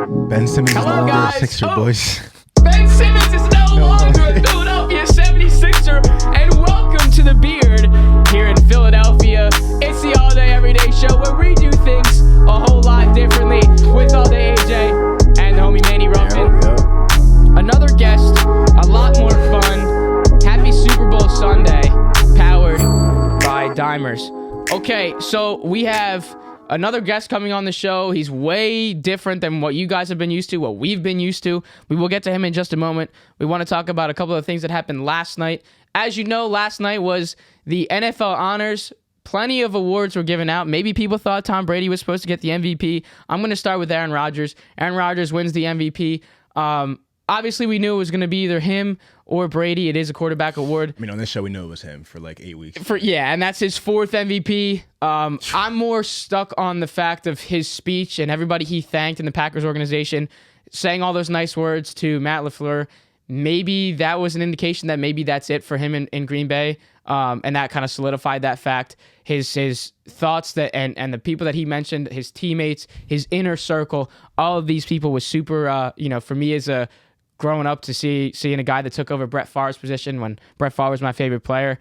Ben Simmons is no Hello, longer guys. a Sixer, boys. Ben Simmons is no longer a Philadelphia 76er, and welcome to the Beard here in Philadelphia. It's the All Day Everyday Show where we do things a whole lot differently with All Day AJ and the homie Manny Ruffin. Yep. Another guest, a lot more fun. Happy Super Bowl Sunday, powered by Dimers. Okay, so we have another guest coming on the show. He's way different than what you guys have been used to, what we've been used to. We will get to him in just a moment. We want to talk about a couple of things that happened last night. As you know, last night was the NFL honors. Plenty of awards were given out. Maybe people thought Tom Brady was supposed to get the MVP. I'm going to start with Aaron Rodgers. Aaron Rodgers wins the MVP. Obviously, we knew it was going to be either him or Brady. It is a quarterback award. I mean, on this show, we knew it was him for like 8 weeks. And that's his fourth MVP. I'm more stuck on the fact of his speech and everybody he thanked in the Packers organization, saying all those nice words to Matt LaFleur. Maybe that was an indication that maybe that's it for him in Green Bay, and that kind of solidified that fact. His thoughts that and the people that he mentioned, his teammates, his inner circle, all of these people was super. For me as a growing up to seeing a guy that took over Brett Favre's position when Brett Favre was my favorite player,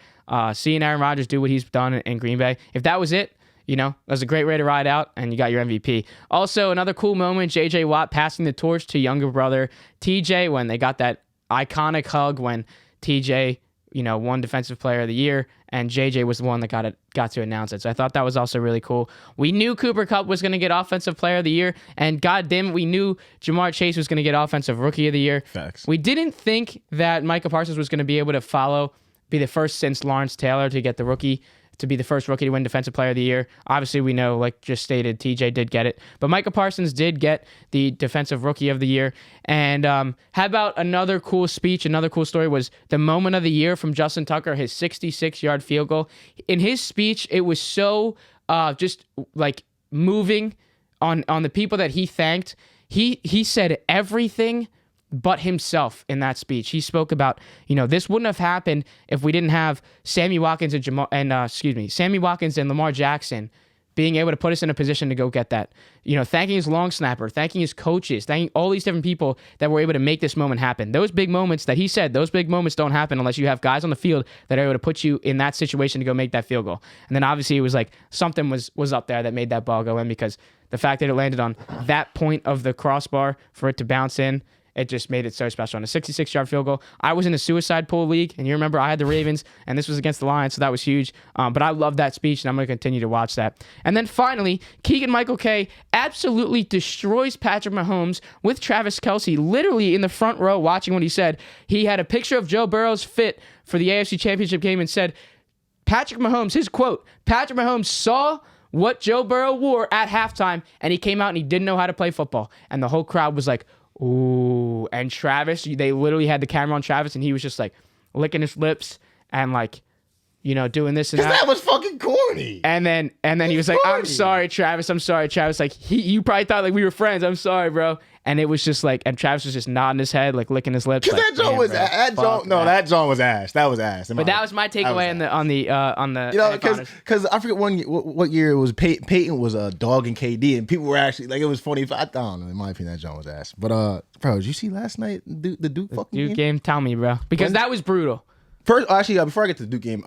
seeing Aaron Rodgers do what he's done in Green Bay. If that was it, that was a great way to ride out, and you got your MVP. Also, another cool moment, J.J. Watt passing the torch to younger brother TJ when they got that iconic hug when TJ, won Defensive Player of the Year, and JJ was the one that got to announce it. So I thought that was also really cool. We knew Cooper Kupp was going to get Offensive Player of the Year, and goddamn it, we knew Jamar Chase was going to get Offensive Rookie of the Year. Facts. We didn't think that Micah Parsons was going to be able to be the first since Lawrence Taylor to get the rookie, to be the first rookie to win Defensive Player of the Year. Obviously, we know, like just stated, TJ did get it. But Micah Parsons did get the Defensive Rookie of the Year. And how about another cool speech, another cool story was the moment of the year from Justin Tucker, his 66-yard field goal. In his speech, it was so just like moving on the people that he thanked. He said everything but himself in that speech. He spoke about, this wouldn't have happened if we didn't have Sammy Watkins Sammy Watkins and Lamar Jackson being able to put us in a position to go get that. Thanking his long snapper, thanking his coaches, thanking all these different people that were able to make this moment happen. Those big moments that he said, those big moments don't happen unless you have guys on the field that are able to put you in that situation to go make that field goal. And then obviously it was like something was up there that made that ball go in, because the fact that it landed on that point of the crossbar for it to bounce in, it just made it so special. On a 66-yard field goal, I was in a suicide pool league, and you remember I had the Ravens, and this was against the Lions, so that was huge. But I love that speech, and I'm going to continue to watch that. And then finally, Keegan-Michael Kay absolutely destroys Patrick Mahomes with Travis Kelce, literally in the front row watching what he said. He had a picture of Joe Burrow's fit for the AFC Championship game and said, Patrick Mahomes, his quote, Patrick Mahomes saw what Joe Burrow wore at halftime, and he came out and he didn't know how to play football. And the whole crowd was like, ooh. And Travis, they literally had the camera on Travis, and he was just like licking his lips and like, doing this and that. That was fucking corny. And then he was like, I'm sorry, Travis. Like, you probably thought like we were friends. I'm sorry, bro. And it was just like, and Travis was just nodding his head, like licking his lips. Like, that John was that John was ass. That was ass. But that was my takeaway on the because I forget what year it was. Peyton was a dog and KD, and people were actually like, it was funny. I don't know. In my opinion, that John was ass. But bro, did you see last night the Duke fucking game? Tell me, bro, because that was brutal. First, actually, before I get to the Duke game,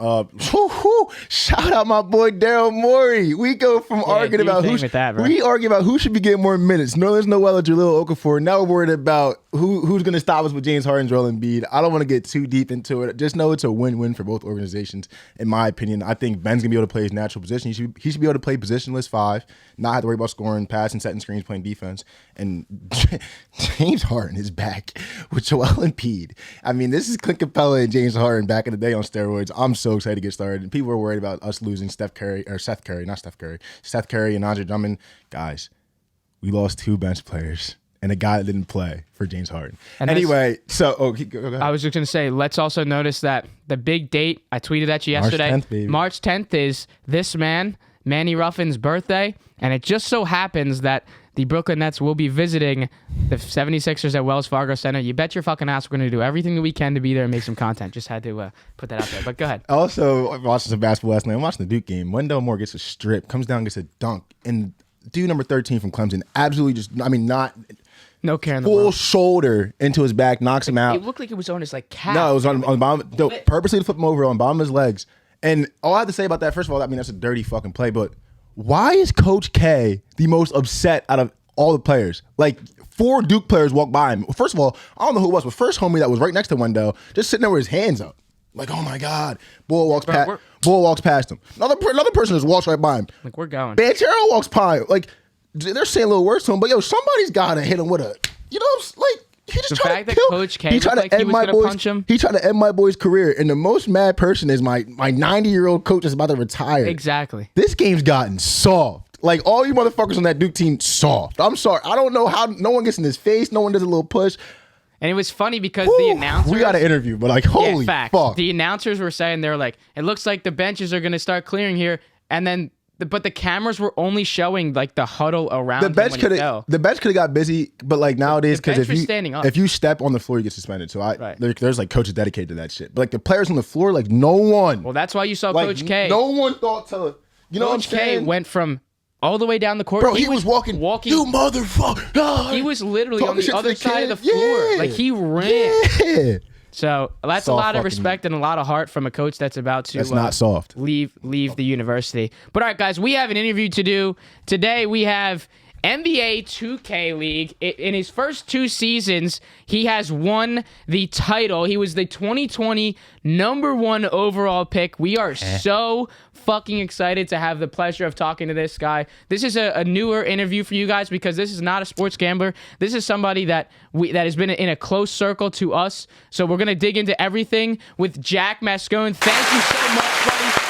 shout out my boy Daryl Morey. We go from arguing about who should be getting more minutes. Nerlens Noel or Jahlil Okafor. Now we're worried about who's going to stop us with James Harden, Joel Embiid. I don't want to get too deep into it. Just know it's a win-win for both organizations, in my opinion. I think Ben's going to be able to play his natural position. He should be able to play positionless 5, not have to worry about scoring, passing, setting screens, playing defense. And James Harden is back with Joel Embiid. I mean, this is Clint Capella and James Harden back in the day on steroids. I'm so excited to get started. And people are worried about us losing Seth Curry and Andre Drummond. Guys, we lost 2 bench players and a guy that didn't play for James Harden. And anyway, go ahead. I was just going to say, let's also notice that the big date, I tweeted at you yesterday, March 10th is this man, Manny Ruffin's birthday, and it just so happens that the Brooklyn Nets will be visiting the 76ers at Wells Fargo Center. You bet your fucking ass we're going to do everything that we can to be there and make some content. Just had to put that out there. But go ahead. Also, I'm watching some basketball last night. I'm watching the Duke game. Wendell Moore gets a strip, comes down, gets a dunk. And dude number 13 from Clemson, absolutely just, No care in the full world. shoulder into his back, knocks him out. It looked like it was on his like calf. No, it was on the bottom. Purposely to flip him over on bottom of his legs. And all I have to say about that, first of all, I mean, that's a dirty fucking play. But why is Coach K the most upset out of all the players? Like, 4 Duke players walked by him. First of all, I don't know who it was, but first homie that was right next to Wendell, just sitting there with his hands up. Like, oh my God. Bull walks past him. Another person just walks right by him. Like, we're going. Banchero walks by him. Like, they're saying little words to him, but yo, somebody's got to hit him with a, you know, like, he just tried to kill. Coach K looked like he was going to punch him. He tried to end my boy's career, and the most mad person is my 90-year-old coach is about to retire. Exactly. This game's gotten soft. Like, all you motherfuckers on that Duke team, soft. I'm sorry. I don't know how no one gets in his face. No one does a little push. And it was funny because the announcers... We got an interview, but like, holy fuck. The announcers were saying, they're like, it looks like the benches are going to start clearing here. And then, but the cameras were only showing like the huddle around the bench could have got busy, but like nowadays, because if you step on the floor, you get suspended. So there's like coaches dedicated to that shit. But like the players on the floor, like no one. Well, that's why you saw Coach K. No one thought to, you know what I'm saying? Coach K went from all the way down the court. Bro, he was walking. You motherfucker. He was literally on the other side of the floor. Like, he ran. Yeah. So that's a lot of respect and a lot of heart from a coach that's about to not soft. leave the university. But all right, guys, we have an interview to do. Today we have NBA 2K League. In his first 2 seasons, he has won the title. He was the 2020 #1 overall pick. We are so fucking excited to have the pleasure of talking to this guy. This is a newer interview for you guys because this is not a sports gambler. This is somebody that has been in a close circle to us. So we're going to dig into everything with Jack Mascone. Thank you so much, buddy.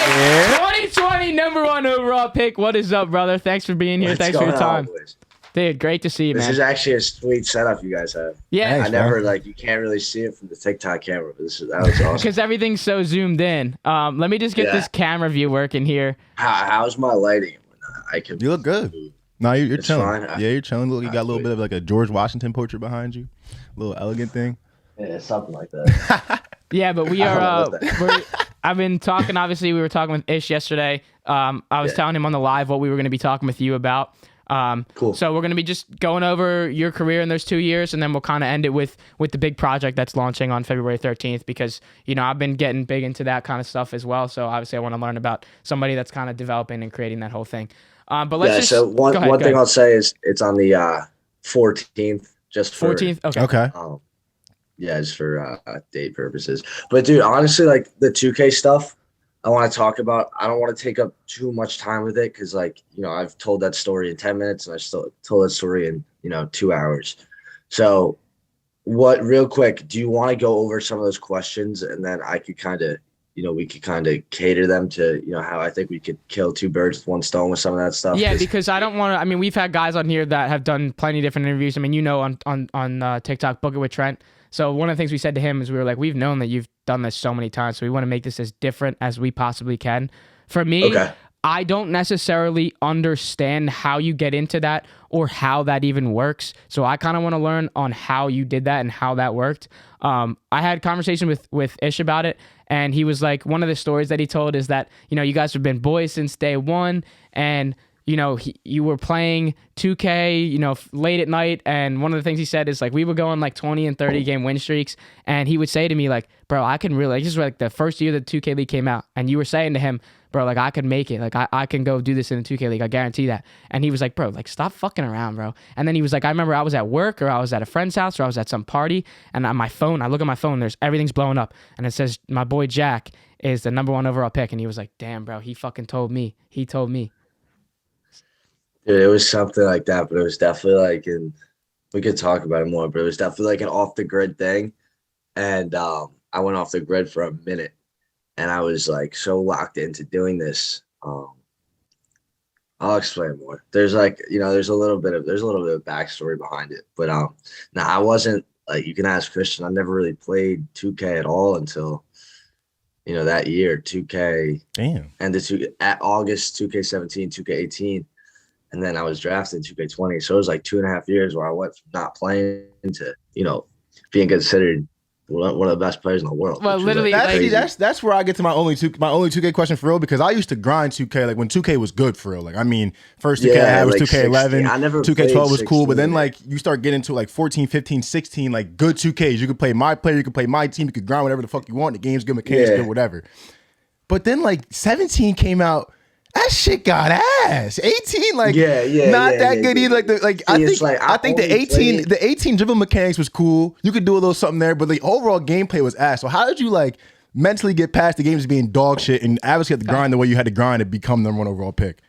2020 #1 overall pick. What is up, brother? Thanks for being here. Thanks for your time. Dude, great to see you, man. This is actually a sweet setup you guys have. Yeah. Thanks, I never, you can't really see it from the TikTok camera, but that was awesome. Because everything's so zoomed in. Let me just get this camera view working here. How's my lighting? You look good. No, you're chilling. Yeah, you're chilling. Look, you got a little bit of like a George Washington portrait behind you. A little elegant thing. Yeah, something like that. Yeah, but we are... I've been talking, obviously, we were talking with Ish yesterday. I was telling him on the live what we were going to be talking with you about. Cool. So we're going to be just going over your career in those 2 years, and then we'll kind of end it with the big project that's launching on February 13th because, you know, I've been getting big into that kind of stuff as well. So obviously I want to learn about somebody that's kind of developing and creating that whole thing. But let's so one thing I'll say is it's on the 14th. Just for 14th? Okay. Yeah, just for date purposes. But dude, honestly, like the 2K stuff I want to talk about, I don't want to take up too much time with it because, like, you know, I've told that story in 10 minutes and I still told that story in, 2 hours. So real quick, do you want to go over some of those questions and then I could kind of, we could kind of cater them to, how I think we could kill 2 birds with 1 stone with some of that stuff. Yeah, because I don't want to, I mean, we've had guys on here that have done plenty of different interviews. I mean, on TikTok, Book It with Trent. So one of the things we said to him is we were like, we've known that you've done this so many times, so we want to make this as different as we possibly can. For me, I don't necessarily understand how you get into that or how that even works. So I kind of want to learn on how you did that and how that worked. I had a conversation with Ish about it, and he was like, one of the stories that he told is that, you guys have been boys since day one, and you were playing 2K, late at night. And one of the things he said is like, we would go on like 20 and 30 game win streaks. And he would say to me like, bro, I can really, this is like the first year that 2K League came out. And you were saying to him, bro, like I could make it. Like I can go do this in the 2K League. I guarantee that. And he was like, bro, like stop fucking around, bro. And then he was like, I remember I was at work or I was at a friend's house or I was at some party. And on my phone, I look at my phone, everything's blowing up. And it says, my boy Jack is the #1 overall pick. And he was like, damn, bro, he fucking told me. He told me. Dude, it was something like that, but it was definitely like, and we could talk about it more, but it was definitely like an off the grid thing. And I went off the grid for a minute and I was like so locked into doing this. I'll explain more. There's like, there's a little bit of backstory behind it, but I wasn't like, you can ask Christian, I never really played 2K at all until, that year, 2K. Damn. And at August, 2K17, 2K18. And then I was drafted in 2K20. So it was like 2.5 years where I went from not playing to, being considered, one of the best players in the world. Well, literally, that's where I get to my only 2K question for real, because I used to grind 2K like when 2K was good for real. Like, I mean, first 2K I had was 2K11, 2K12 was cool, but then like you start getting to like 14, 15, 16, like good 2Ks. You could play my player, you could play my team, you could grind whatever the fuck you want. The game's good, mechanics good, whatever. But then like 17 came out. That shit got ass. 18, like, not that good either. Like, I think the 18 dribble mechanics was cool. You could do a little something there, but the overall gameplay was ass. So how did you like mentally get past the games being dog shit and obviously have to grind the way you had to grind to become the #1 overall pick?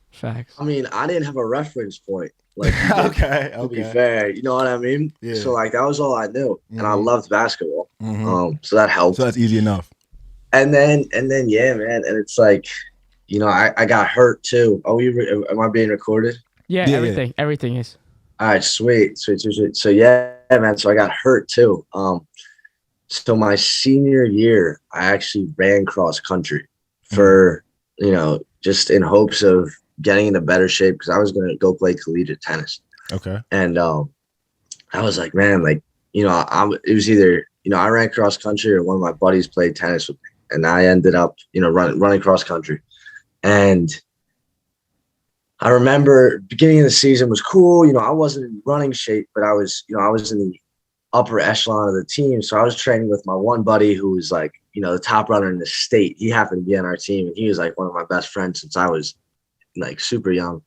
Facts. I mean, I didn't have a reference point. Like, to be fair, you know what I mean? Yeah. So like that was all I knew, and I loved basketball. So that helped. So that's easy enough. And then yeah, man, and it's like, you know, I got hurt too. Oh, am I being recorded? Yeah, everything is. All right, sweet. So yeah, man. So I got hurt too. So my senior year, I actually ran cross country for, you know, just in hopes of getting into better shape because I was going to go play collegiate tennis. Okay. And I was like, man, like, you know, it was either, you know, I ran cross country or one of my buddies played tennis with me, and I ended up, you know, running cross country. And I remember beginning of the season was cool. You know, I wasn't in running shape, but I was in the upper echelon of the team. So I was training with my one buddy who was like, you know, the top runner in the state. He happened to be on our team, and he was like one of my best friends since I was like super young.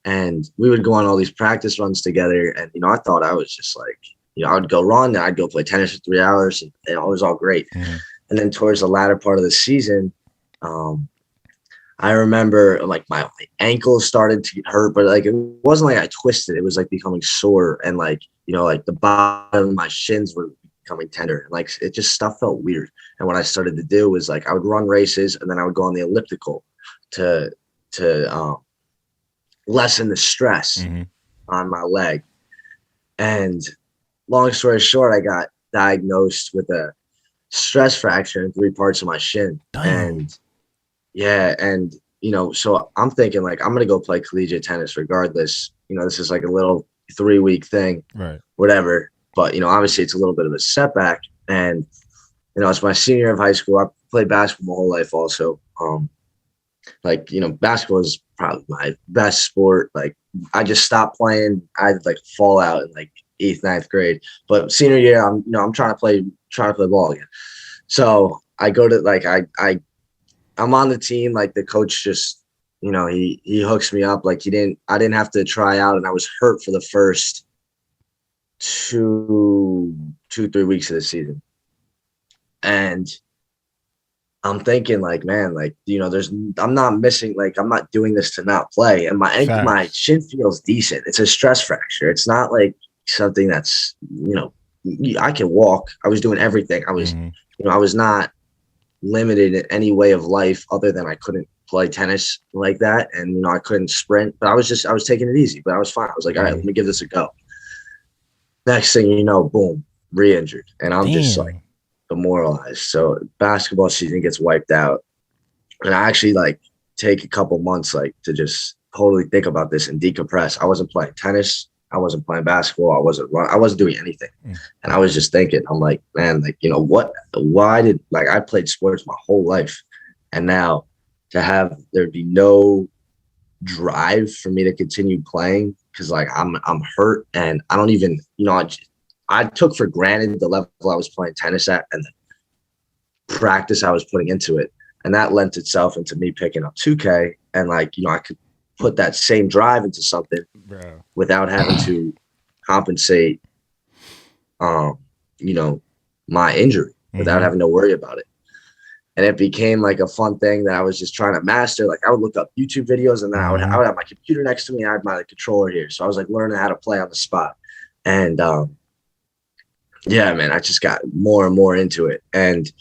And we would go on all these practice runs together. And, you know, I thought I was just like, you know, I would go run, and I'd go play tennis for 3 hours, and it was all great. Mm-hmm. And then towards the latter part of the season, I remember like my ankles started to get hurt, but like it wasn't like I twisted. It was like becoming sore, and like, you know, like the bottom of my shins were becoming tender. Like it just stuff felt weird. And what I started to do was like I would run races, and then I would go on the elliptical to lessen the stress on my leg. And long story short, I got diagnosed with a stress fracture in 3 parts of my shin. Damn. And you know, so I'm thinking like I'm gonna go play collegiate tennis regardless. You know, this is like a little 3-week thing, right? Whatever. But you know, obviously it's a little bit of a setback. And you know, it's my senior year of high school. I played basketball my whole life also. Like, you know, basketball is probably my best sport. Like I just stopped playing. I had like fallout in like 8th, 9th grade. But senior year, I'm trying to play ball again. So I go to like I'm on the team. Like the coach just, you know, he hooks me up. Like I didn't have to try out, and I was hurt for the first 2-3 weeks of the season. And I'm thinking like, man, like, you know, I'm not missing, like, I'm not doing this to not play. And my ankle, my shin feels decent. It's a stress fracture. It's not like something that's, you know, I can walk. I was doing everything. I was, you know, I was not limited in any way of life other than I couldn't play tennis like that. And, you know, I couldn't sprint, but I was taking it easy, but I was fine. I was like, all right, let me give this a go. Next thing you know, boom, re-injured. And I'm just like demoralized. So basketball season gets wiped out. And I actually like take a couple months like to just totally think about this and decompress. I wasn't playing tennis. I wasn't playing basketball. I wasn't doing anything. And I was just thinking, I'm like, man, like, you know, I played sports my whole life. And now to have there be no drive for me to continue playing because like I'm hurt, and I don't even, you know, I took for granted the level I was playing tennis at and the practice I was putting into it. And that lent itself into me picking up 2K, and like, you know, I could put that same drive into something without having to compensate, you know, my injury without having to worry about it. And it became like a fun thing that I was just trying to master. Like I would look up YouTube videos, and then I would have my computer next to me. I had my controller here. So I was like learning how to play on the spot. And yeah, man, I just got more and more into it. And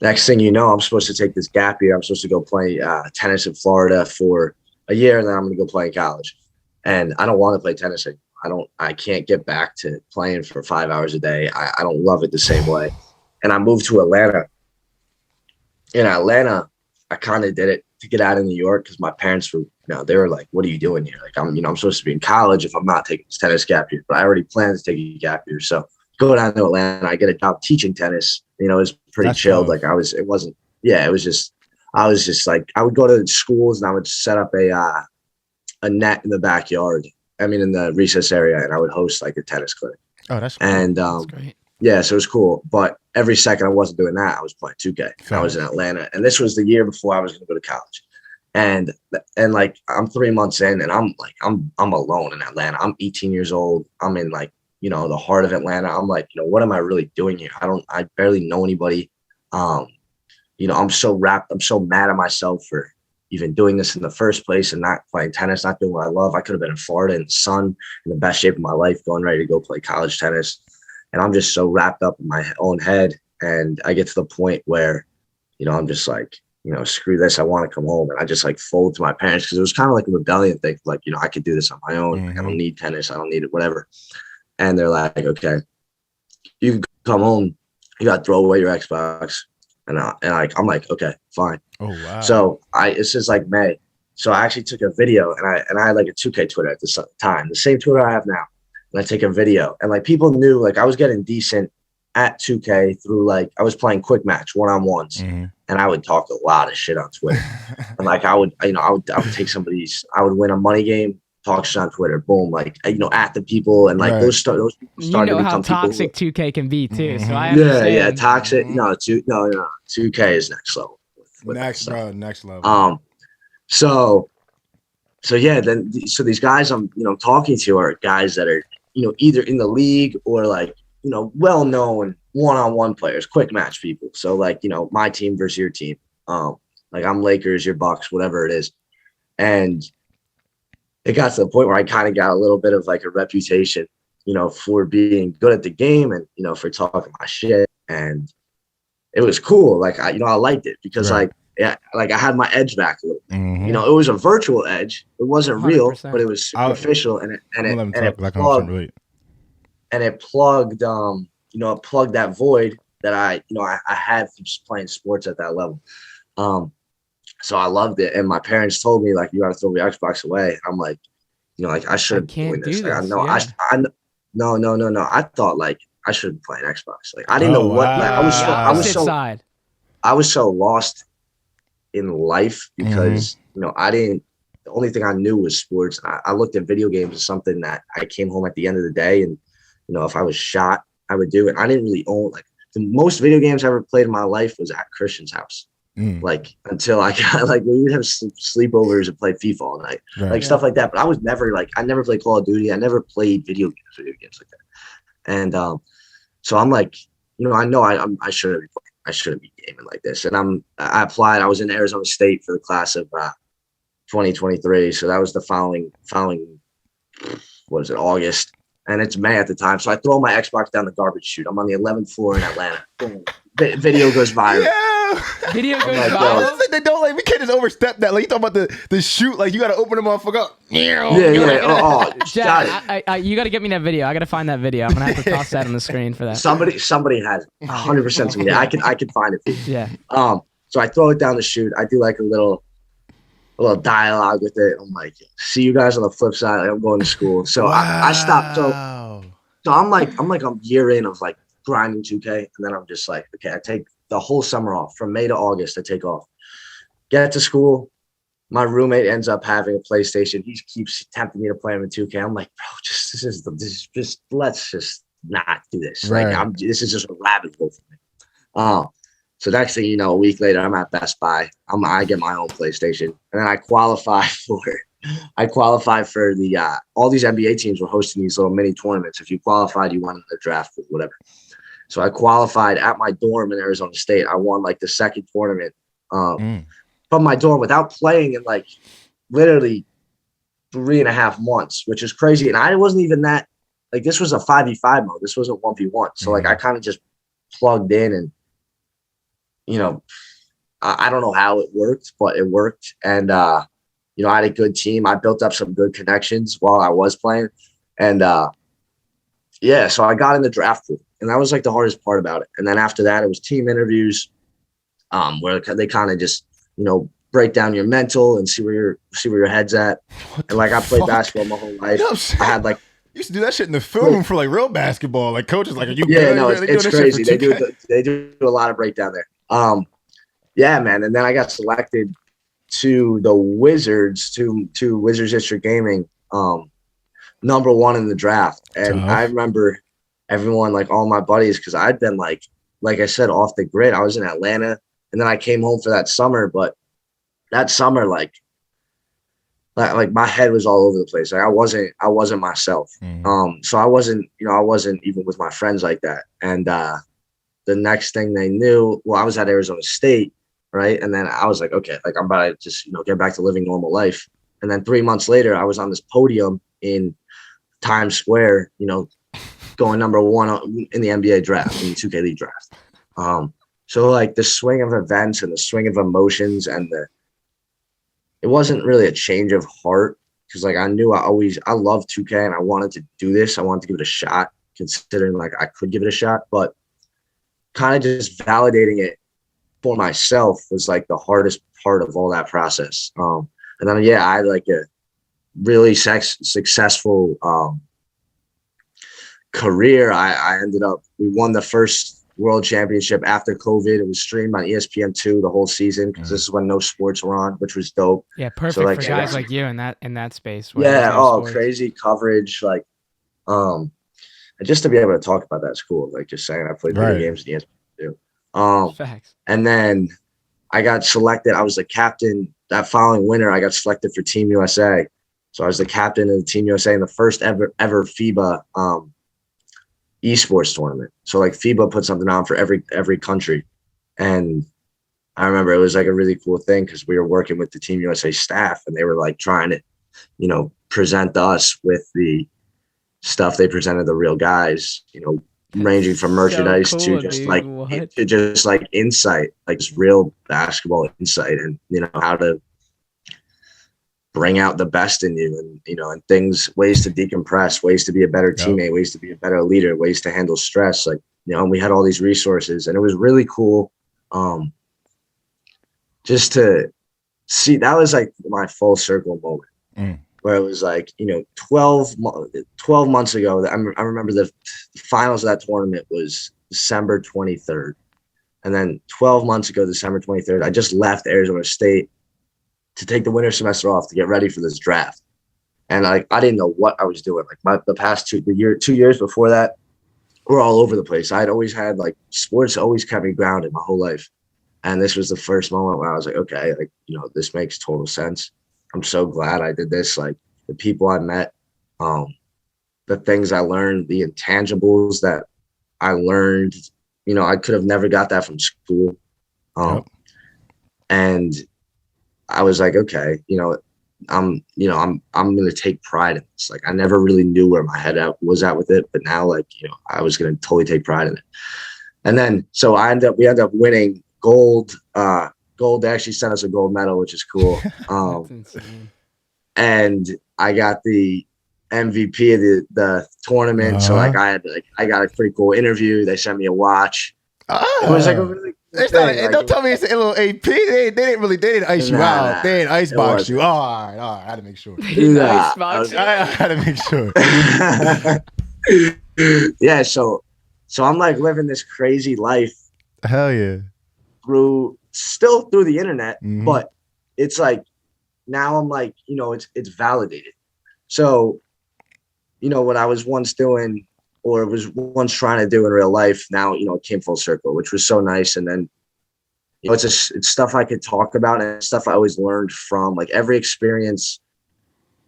next thing you know, I'm supposed to take this gap year. I'm supposed to go play tennis in Florida for a year, and then I'm going to go play in college. And I don't want to play tennis anymore. I can't get back to playing for 5 hours a day. I don't love it the same way. And I moved to Atlanta. In Atlanta, I kind of did it to get out of New York because my parents were, you know, they were like, what are you doing here? Like, I'm supposed to be in college if I'm not taking this tennis gap year, but I already planned to take a gap year. So go down to Atlanta. I get a job teaching tennis. You know, it was pretty chilled. Like I was just like, I would go to schools and I would set up a net in the backyard. I mean, in the recess area, and I would host like a tennis clinic. Oh, that's cool. And That's great. yeah, so it was cool. But every second I wasn't doing that, I was playing 2K. I was in Atlanta, and this was the year before I was going to go to college. And like, I'm 3 months in, and I'm alone in Atlanta. I'm 18 years old. I'm in, like, you know, the heart of Atlanta. I'm like, you know, what am I really doing here? I barely know anybody. You know, I'm so mad at myself for even doing this in the first place and not playing tennis, not doing what I love. I could have been in Florida in the sun, in the best shape of my life, going ready to go play college tennis. And I'm just so wrapped up in my own head. And I get to the point where, you know, I'm just like, you know, screw this. I want to come home. And I just like fold to my parents, because it was kind of like a rebellion thing. Like, you know, I could do this on my own. Mm-hmm. I don't need tennis. I don't need it, whatever. And they're like, okay, you can come home. You got to throw away your Xbox. And I'm like, okay, fine. Oh, wow. So this is like May. So I actually took a video, and I had like a 2K Twitter at this time, the same Twitter I have now. And I take a video, and like, people knew, like, I was getting decent at 2K through, like, I was playing quick match one-on-ones, and I would talk a lot of shit on Twitter. And like, I would take somebody's, I would win a money game, talk shit on Twitter, boom, like, you know, at the people, and like, those people started to become how toxic 2K can be too. So I understand. Yeah, toxic. No, 2K is next level. Next level. So yeah, so these guys I'm, you know, talking to are guys that are, you know, either in the league or, like, you know, well-known one-on-one players, quick match people. So, like, you know, my team versus your team. Like, I'm Lakers, your Bucks, whatever it is. And it got to the point where I kind of got a little bit of like a reputation, you know, for being good at the game and, you know, for talking my shit. And it was cool. Like, I liked it because like I had my edge back a little. Mm-hmm. You know, it was a virtual edge. It wasn't 100%. Real, but it was superficial, and it plugged that void that I had from playing sports at that level. So I loved it, and my parents told me, like, you got to throw your Xbox away. I'm like, you know, like, I shouldn't be doing this. Like, no. I thought, like, I should be playing Xbox. Like, I didn't know what. Like, I was so lost in life because you know, the only thing I knew was sports. I looked at video games as something that I came home at the end of the day, and you know, if I was shot, I would do it. I didn't really own, like, the most video games I ever played in my life was at Christian's house. Like, until I got, like, we would have sleepovers and play FIFA all night, stuff like that. But I was never, like, I never played Call of Duty. I never played video games like that. And so I'm like, you know I shouldn't be gaming like this. And I applied. I was in Arizona State for the class of 2023. So that was the following, what is it, August? And it's May at the time. So I throw my Xbox down the garbage chute. I'm on the 11th floor in Atlanta. Boom. Video goes viral. Yeah. Video goes viral. They don't, like, we can't just overstep that. Like, you talking about the shoot, like, you got to open them motherfucker up. Yeah. Jack, you got to get me that video. I got to find that video. I'm gonna have to toss that on the screen for that. Somebody has 100% somebody. I can find it for you. Yeah. So I throw it down the chute. I do like a little dialogue with it. I'm like, see you guys on the flip side. Like, I'm going to school. So I stopped. So I'm a year in of, like, grinding 2K, and then I'm just like, okay, I take the whole summer off. From May to August, I take off. Get to school. My roommate ends up having a PlayStation. He keeps tempting me to play him in 2K. I'm like, bro, let's just not do this. Right. Like, this is just a rabbit hole for me. So next thing you know, a week later, I'm at Best Buy. I get my own PlayStation, and then I qualify for the all these NBA teams were hosting these little mini tournaments. If you qualified, you won in the draft or whatever. So I qualified at my dorm in Arizona State. I won, like, the second tournament from my dorm without playing in, like, literally 3.5 months, which is crazy. And I wasn't even that, like, this was a 5v5 mode. This wasn't 1v1. So like, I kind of just plugged in, and, you know, I don't know how it worked, but it worked. And, you know, I had a good team. I built up some good connections while I was playing. And, so I got in the draft pool. And that was, like, the hardest part about it. And then after that, it was team interviews, where they kind of just, you know, break down your mental and see where your head's at. And, like, I played basketball my whole life. I had, like, used to do that shit in the film room for like real basketball. Like coaches, like, are you yeah, good? no, it's crazy. They 2K? do a lot of breakdown there. Yeah, man. And then I got selected to the Wizards, to Wizards District Gaming, #1 in the draft. And Tough. I remember everyone, like all my buddies, because I'd been like I said, off the grid. I was in Atlanta, and then I came home for that summer. But that summer, like my head was all over the place. Like I wasn't myself. So I wasn't even with my friends like that. And the next thing they knew, well, I was at Arizona State, right? And then I was like, okay, like I'm about to just, get back to living normal life. And then 3 months later, I was on this podium in Times Square, going #1 in the NBA draft, in the 2K League draft. So like the swing of events and the swing of emotions and it wasn't really a change of heart, because like I knew I loved 2K and I wanted to do this. I wanted to give it a shot, considering like I could give it a shot, but kind of just validating it for myself was like the hardest part of all that process. And then, I had like a really successful career. I ended up, we won the first world championship after COVID. It was streamed on ESPN2 the whole season, because this is when no sports were on, which was dope. Yeah, perfect for guys like you in that space. Crazy coverage. Like, and just to be able to talk about that is cool. Like just saying I played video games in ESPN2. Facts. And then I got selected. I was the captain that following winter. I got selected for Team USA. So I was the captain of the Team USA in the first ever FIBA esports tournament. So like FIBA put something on for every country. And I remember it was like a really cool thing, because we were working with the Team USA staff, and they were like trying to, present us with the stuff they presented the real guys, ranging from merchandise to just like insight, like just real basketball insight, and how to bring out the best in you, and and things, ways to decompress, ways to be a better teammate, ways to be a better leader, ways to handle stress. Like, and we had all these resources, and it was really cool. Just to see, that was like my full circle moment, where it was like, 12 months ago, I remember the finals of that tournament was December 23rd. And then 12 months ago, December 23rd, I just left Arizona State to take the winter semester off to get ready for this draft. And I didn't know what I was doing. Like the past 2 years before that, we're all over the place. I'd always had like sports always kept me grounded my whole life. And this was the first moment where I was like, okay, like, this makes total sense. I'm so glad I did this. Like the people I met, the things I learned, the intangibles that I learned, I could have never got that from school. And I was like, okay, I'm going to take pride in this. Like I never really knew where my head was at with it, but now like, I was going to totally take pride in it. And then, so we ended up winning gold. Gold, they actually sent us a gold medal, which is cool. That's insane. And I got the MVP of the tournament. So like I got a pretty cool interview. They sent me a watch. It was like a really cool thing. Don't tell me it's a little AP. They didn't ice you out. They didn't icebox you. All right. I had to make sure. I had to make sure. Yeah. So I'm like living this crazy life. Hell yeah. Still through the internet, but it's like now I'm like, it's validated. So, what I was once doing or was once trying to do in real life, now, it came full circle, which was so nice. And then, it's stuff I could talk about and stuff I always learned from like every experience,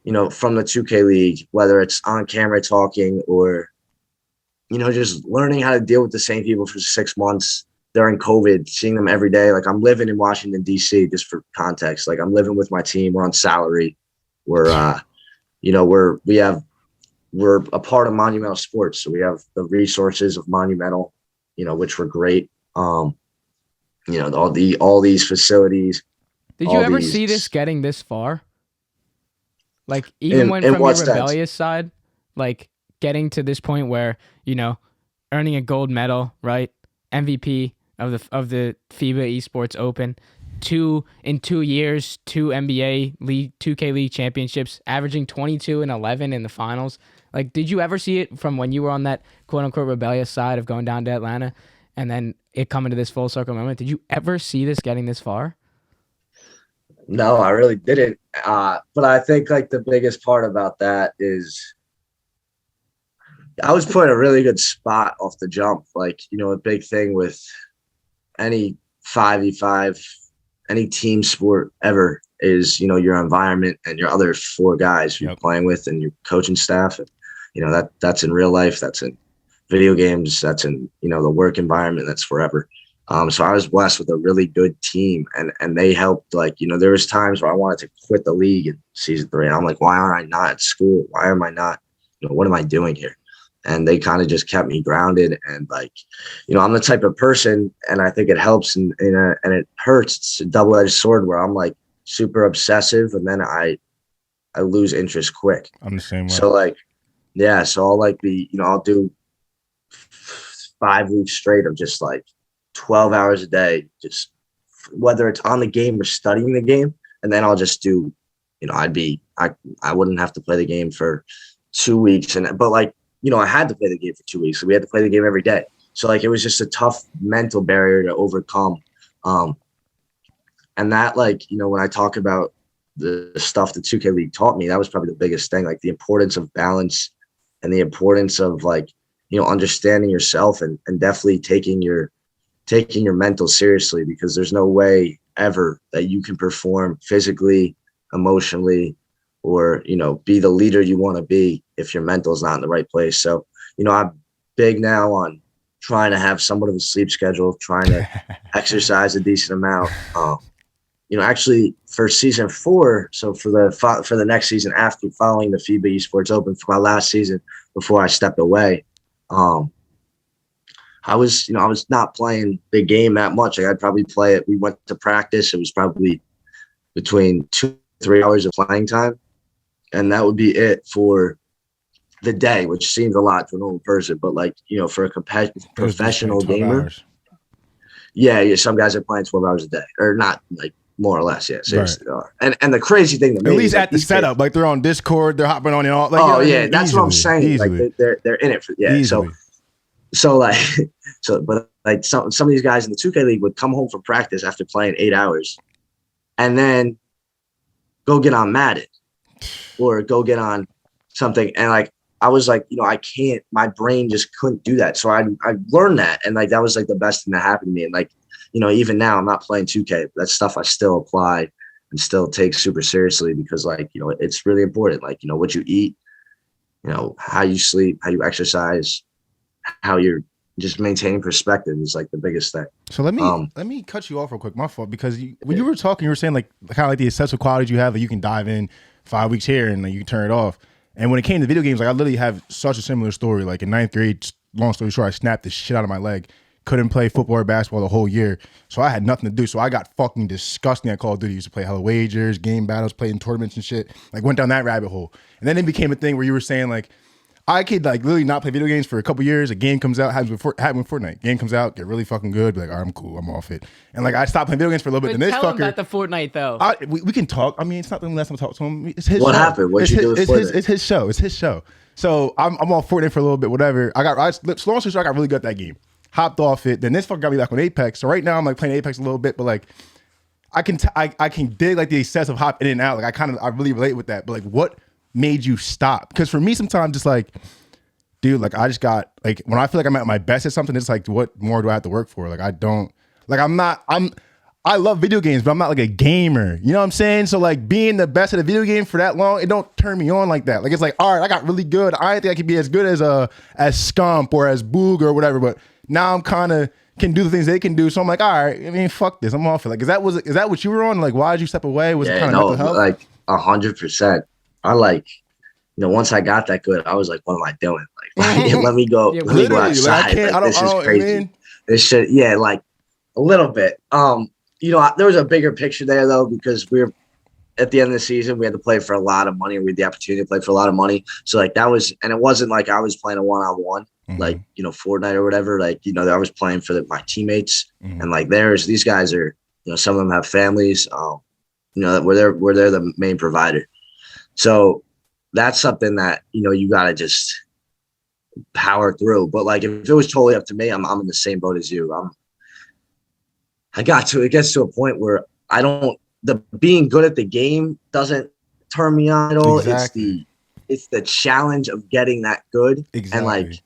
from the 2K League, whether it's on camera talking or, just learning how to deal with the same people for 6 months during COVID, seeing them every day. Like I'm living in Washington, D.C., just for context. Like I'm living with my team. We're on salary. We're a part of Monumental Sports. So we have the resources of Monumental, which were great. All these facilities. Did you ever see this getting this far? Like even from your rebellious side, like getting to this point where, earning a gold medal, right? MVP of the FIBA Esports Open, in 2 years, 2 NBA League 2K League championships, averaging 22 and 11 in the finals. Like, did you ever see it from when you were on that quote unquote rebellious side of going down to Atlanta and then it coming to this full circle moment? Did you ever see this getting this far? No, I really didn't. But I think like the biggest part about that is I was put in a really good spot off the jump. Like, you know, a big thing with any 5v5, any team sport ever is, you know, your environment and your other 4 guys you're playing with and your coaching staff. And, you know, that's in real life, that's in video games, that's in, you know, the work environment, that's forever. So I was blessed with a really good team and they helped. Like, you know, there was times where I wanted to quit the league in season 3. And I'm like, why aren't I not at school? Why am I not, you know, what am I doing here? And they kind of just kept me grounded. And like, you know, I'm the type of person, and I think it helps and it hurts. It's a double-edged sword where I'm like super obsessive and then I lose interest quick. I'm the same way. So like, yeah, so I'll like be, you know, I'll do 5 weeks straight of just like 12 hours a day, just whether it's on the game or studying the game. And then I'll just do, you know, I wouldn't have to play the game for 2 weeks. But like, you know, I had to play the game for 2 weeks. So we had to play the game every day. So like, it was just a tough mental barrier to overcome. And that, like, you know, when I talk about the stuff the 2K League taught me, that was probably the biggest thing, like the importance of balance and the importance of like, you know, understanding yourself and definitely taking your mental seriously, because there's no way ever that you can perform physically, emotionally, or, you know, be the leader you want to be if your mental is not in the right place. So, you know, I'm big now on trying to have somewhat of a sleep schedule, trying to exercise a decent amount. You know, actually for season 4, so for the next season after, following the FIBA Esports Open, for my last season before I stepped away, I was not playing the game that much. Like, I'd probably play it. We went to practice. It was probably between 2-3 hours of playing time. And that would be it for the day, which seems a lot to a normal person. But like, you know, for a professional gamer, yeah, some guys are playing 12 hours a day, or not, like, more or less. Yeah, seriously, right. They are. And the crazy thing to me, at least is, at the setup, like they're on Discord, they're hopping on and all. Like, oh you know, yeah, that's easily, what I'm saying. Easily. Like they're in it for Easily. So like but like some of these guys in the 2K League would come home from practice after playing 8 hours, and then go get on Madden or go get on something. And like, I was like, you know, I can't. My brain just couldn't do that. So I learned that, and like that was like the best thing that happened to me. And like, you know, even now I'm not playing 2K. That stuff I still apply and still take super seriously, because like, you know, it's really important. Like, you know, what you eat, you know, how you sleep, how you exercise, how you're just maintaining perspective is like the biggest thing. So let me cut you off real quick. My fault, because when you were talking, you were saying like kind of like the essential qualities you have that you can dive in 5 weeks here and like you can turn it off. And when it came to video games, like I literally have such a similar story. Like in 9th grade, long story short, I snapped the shit out of my leg. Couldn't play football or basketball the whole year. So I had nothing to do. So I got fucking disgusting at Call of Duty. I used to play Hello Wagers, game battles, played in tournaments and shit. Like went down that rabbit hole. And then it became a thing where you were saying like, I could like literally not play video games for a couple years. A game comes out, happened with Fortnite. Game comes out, get really fucking good. Be like, all right, I'm cool, I'm off it. And like I stopped playing video games for a little bit. And this tell fucker him about the Fortnite though. We can talk. I mean, it's not the last time I talk to him. It's his what show. Happened? What'd you do with Fortnite? It's his show. It's his show. So I'm on Fortnite for a little bit, whatever. I got really good at that game. Hopped off it. Then this fucker got me back on Apex. So right now I'm like playing Apex a little bit, but like I can dig like the excessive hop in and out. Like I really relate with that. But like, what made you stop? Because for me, sometimes it's like, dude, like I just got like when I feel like I'm at my best at something, it's like, what more do I have to work for? Like I love video games, but I'm not like a gamer. You know what I'm saying? So like being the best at a video game for that long, it don't turn me on like that. Like it's like, all right, I got really good. I think I could be as good as Scump or as Boog or whatever, but now I'm kind of can do the things they can do. So I'm like, all right, I mean, fuck this. I'm off it. Like, is that what you were on? Like, why did you step away? Was it kind of mental health? Like 100%. I like, you know, once I got that good, I was like, what am I doing? Like, let me go outside. Like, this is crazy. This shit, yeah, like a little bit. You know, there was a bigger picture there though, because we were at the end of the season, we had to play for a lot of money. We had the opportunity to play for a lot of money. So like that was, and it wasn't like I was playing a one-on-one, like, you know, Fortnite or whatever. Like, you know, I was playing for my teammates, and like these guys are, you know, some of them have families, you know, where they're the main provider. So that's something that, you got to just power through. But like, if it was totally up to me, I'm in the same boat as you. It gets to a point where the being good at the game doesn't turn me on at all. Exactly. It's the challenge of getting that good. Exactly.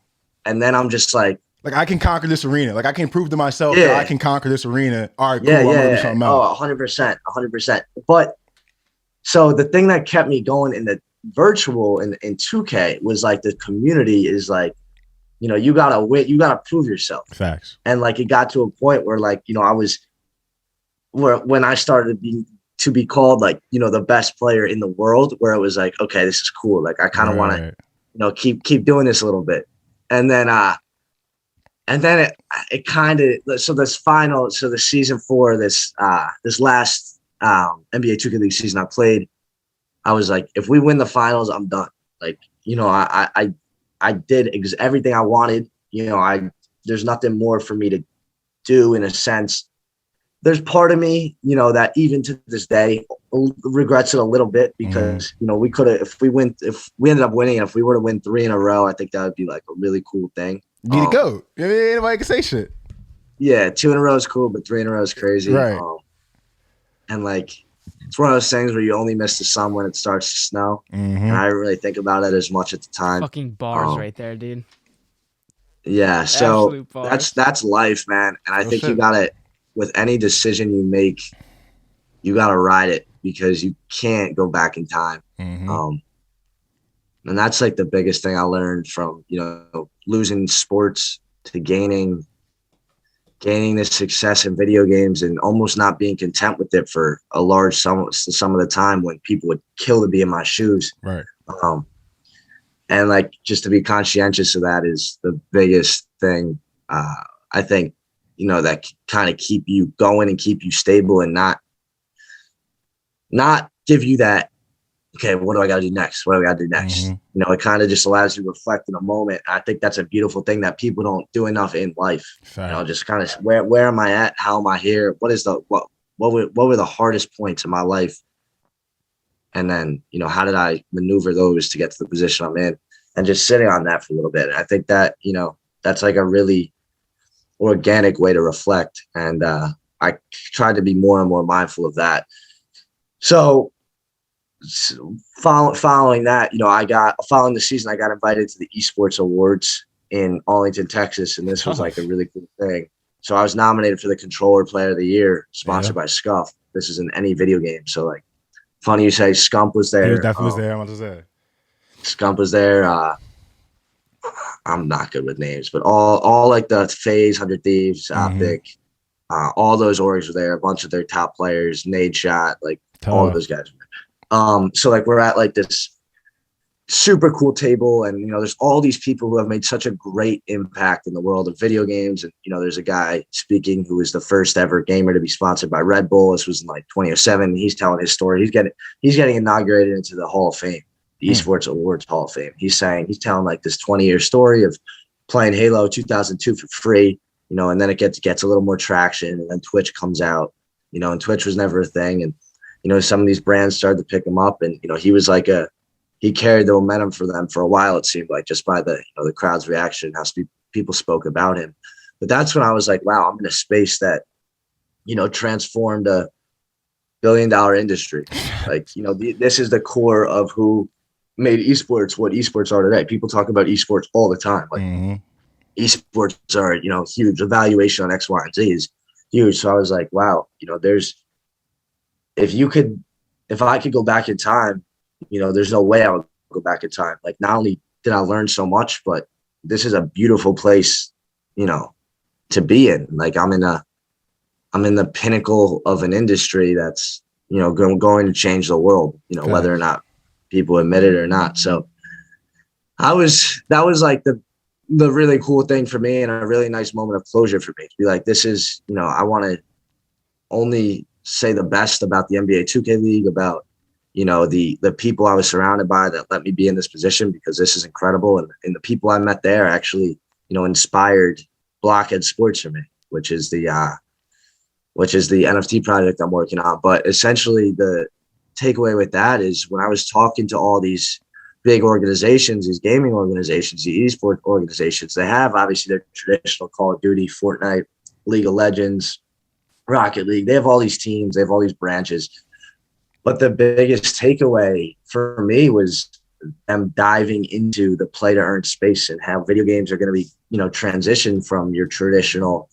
And then I'm just like I can conquer this arena. Like I can prove to myself that I can conquer this arena. All right, cool. I'm gonna do something else. 100%. But so the thing that kept me going in the virtual in 2K was like the community is like, you gotta win, you gotta prove yourself. Facts. And like it got to a point where like, when I started to be called like, the best player in the world, where it was like, okay, this is cool. Like I kind of want to, keep doing this a little bit. And then it kind of, so the season 4, this last NBA 2K League season I played, I was like, if we win the finals, I'm done. Like, I did everything I wanted. There's nothing more for me to do in a sense. There's part of me, that even to this day regrets it a little bit because, we could have, if we ended up winning, and if we were to win 3 in a row, I think that would be like a really cool thing. Be the GOAT. Anybody can say shit. Yeah, 2 in a row is cool, but 3 in a row is crazy. Right. And like, it's one of those things where you only miss the sun when it starts to snow. And I didn't really think about it as much at the time. Fucking bars right there, dude. Yeah, so that's life, man. And I think you gotta, with any decision you make, you gotta ride it because you can't go back in time. And that's like the biggest thing I learned from, losing sports to gaining this success in video games and almost not being content with it for a large some of the time when people would kill to be in my shoes. Right. And like, just to be conscientious of that is the biggest thing. I think, that kind of keep you going and keep you stable and not give you that, okay, what do I got to do next? What do I got to do next? It kind of just allows you to reflect in a moment. I think that's a beautiful thing that people don't do enough in life. Just kind of where am I at? How am I here? What were the hardest points in my life? And then, how did I maneuver those to get to the position I'm in? And just sitting on that for a little bit. I think that, that's like a really organic way to reflect. And I tried to be more and more mindful of that. So following that, following the season, I got invited to the esports awards in Arlington, Texas. And this was like a really cool thing. So I was nominated for the controller player of the year, sponsored by Scuff. This is in any video game. So like, funny you say Scump was there. He definitely was there. I want to say Scump was there. I'm not good with names, but all like the FaZe, 100 Thieves, Optic, all those orgs were there. A bunch of their top players, Nade Shot, like all of those guys were there. So like we're at like this super cool table, and there's all these people who have made such a great impact in the world of video games. And there's a guy speaking who was the first ever gamer to be sponsored by Red Bull. This was in like 2007. He's telling his story. He's getting inaugurated into the Hall of Fame, the Esports Awards Hall of Fame. He's telling like this 20-year story of playing Halo 2002 for free, and then it gets a little more traction, and then Twitch comes out, and Twitch was never a thing, and some of these brands started to pick him up, and he was like he carried the momentum for them for a while, it seemed like, just by the the crowd's reaction, how people spoke about him. But that's when I was like, wow, I'm in a space that transformed a billion-dollar industry. Like, this is the core of who made esports what esports are today. People talk about esports all the time. Like esports are, huge. Evaluation on X, Y, and Z is huge. So I was like, wow, if I could go back in time, there's no way I would go back in time. Like, not only did I learn so much, but this is a beautiful place, to be in. Like, I'm in the pinnacle of an industry that's, going to change the world, whether or not people admit it or not. So that was like the really cool thing for me, and a really nice moment of closure for me to be like, this is, I want to only say the best about the NBA 2K League, about, the people I was surrounded by that let me be in this position, because this is incredible. And the people I met there actually, inspired Blockhead Sports for me, which is the NFT project I'm working on. But essentially the takeaway with that is, when I was talking to all these big organizations, these gaming organizations, the esports organizations, they have obviously their traditional Call of Duty, Fortnite, League of Legends, Rocket League. They have all these teams, they have all these branches. But the biggest takeaway for me was them diving into the play to earn space and how video games are going to be, transition from your traditional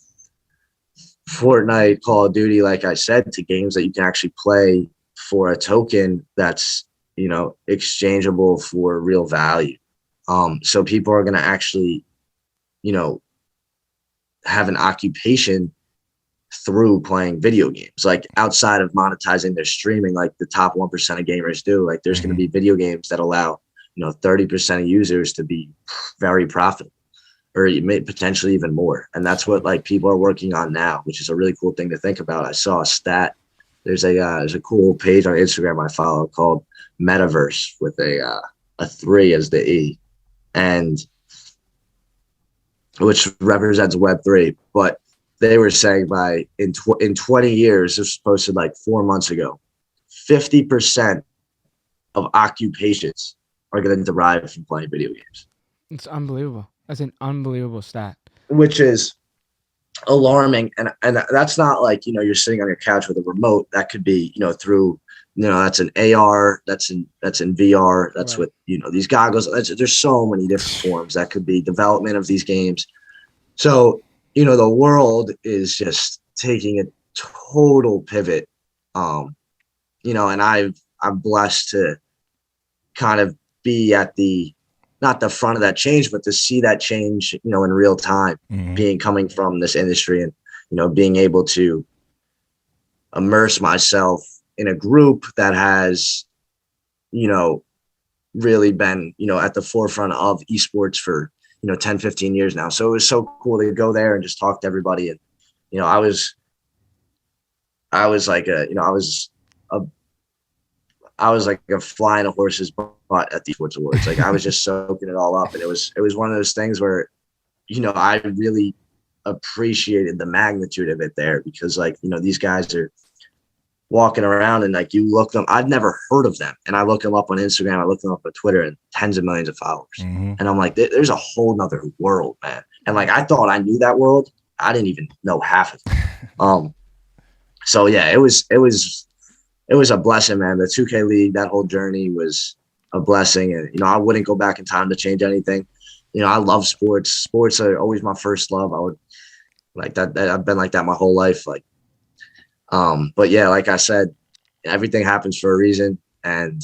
Fortnite, Call of Duty, like I said, to games that you can actually play for a token that's, exchangeable for real value. So people are going to actually, have an occupation through playing video games, like outside of monetizing their streaming, like the top 1% of gamers do. Like there's going to be video games that allow, 30% of users to be very profitable, or potentially even more. And that's what like people are working on now, which is a really cool thing to think about. I saw a stat. There's a cool page on Instagram I follow called Metaverse with a 3 as the E, and which represents Web3. But they were saying in 20 years, this was posted like 4 months ago, 50% of occupations are going to derive from playing video games. It's unbelievable. That's an unbelievable stat. Which is alarming. And that's not like, you're sitting on your couch with a remote. That could be, through, that's an AR, that's in VR, that's right. With, these goggles. There's so many different forms that could be development of these games. So, the world is just taking a total pivot. And I'm blessed to kind of be at not the front of that change, but to see that change, in real time, coming from this industry and, being able to immerse myself in a group that has, really been, at the forefront of esports for, 10, 15 years now. So it was so cool to go there and just talk to everybody. And, I was like a fly in a horse's butt at the Sports Awards. Like I was just soaking it all up. And it was one of those things where, I really appreciated the magnitude of it there, because like, these guys are walking around and like you look them, I'd never heard of them. And I look them up on Instagram, I look them up on Twitter, and tens of millions of followers. And I'm like, there's a whole nother world, man. And like, I thought I knew that world. I didn't even know half of it. So yeah, it was a blessing, man. The 2K League, that whole journey was a blessing. And, I wouldn't go back in time to change anything. I love sports. Sports are always my first love. I would like that. I've been like that my whole life. Like, but yeah, like I said, everything happens for a reason. And,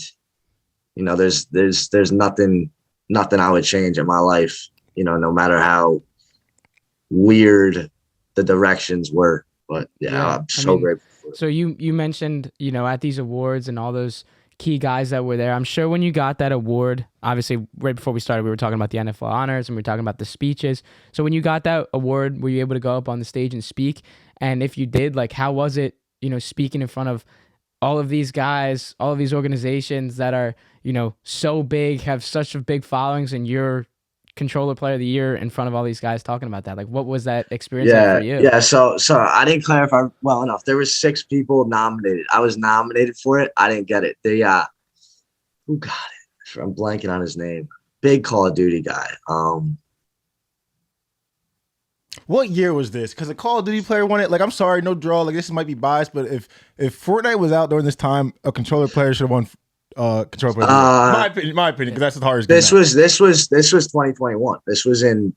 there's nothing I would change in my life, no matter how weird the directions were. But yeah, I'm so grateful. So you mentioned, at these awards and all those key guys that were there, I'm sure when you got that award, obviously right before we started, we were talking about the NFL honors and we were talking about the speeches. So when you got that award, were you able to go up on the stage and speak? And if you did, like, how was it, speaking in front of all of these guys, all of these organizations that are, so big, have such a big followings, and you're controller player of the year in front of all these guys talking about that? Like, what was that experience like for you? Yeah. So I didn't clarify well enough. There was 6 people nominated. I was nominated for it. I didn't get it. Who got it? I'm blanking on his name. Big Call of Duty guy. What year was this? Because a Call of Duty player won it. Like, I'm sorry, no draw. Like, this might be biased, but if Fortnite was out during this time, a controller player should have won. Controller player. My opinion, because that's the hardest. This was 2021. This was in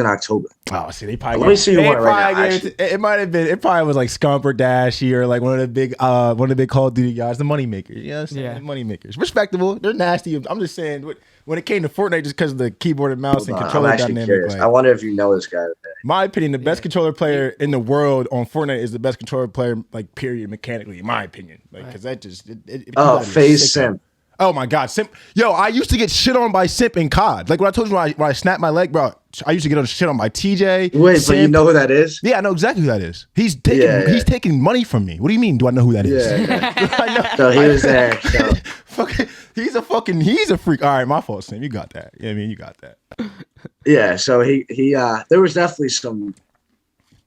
October. Oh, see, they probably. Let me see who won it right now. It might have been. It probably was like Scump or Dashy or like one of the big Call of Duty guys, the money makers. You know what I'm saying? Yeah, the money makers. Respectable. They're nasty. I'm just saying. When it came to Fortnite, just because of the keyboard and mouse and controller dynamic. Like, I wonder if you know this guy. My opinion, the best controller player in the world on Fortnite is the best controller player, like, period, mechanically, in my opinion. Like, because that just FaZe Simp. Oh my God, Simp. Yo, I used to get shit on by Simp in COD. Like when I told you when I snapped my leg, bro, I used to get shit on by TJ. Wait, Simp. But you know who that is? Yeah, I know exactly who that is. He's taking money from me. What do you mean? Do I know who that is? Yeah. So he was there. So. He's a freak. All right, my fault, Simp. You got that. Yeah, I mean, you got that. Yeah. So he there was definitely some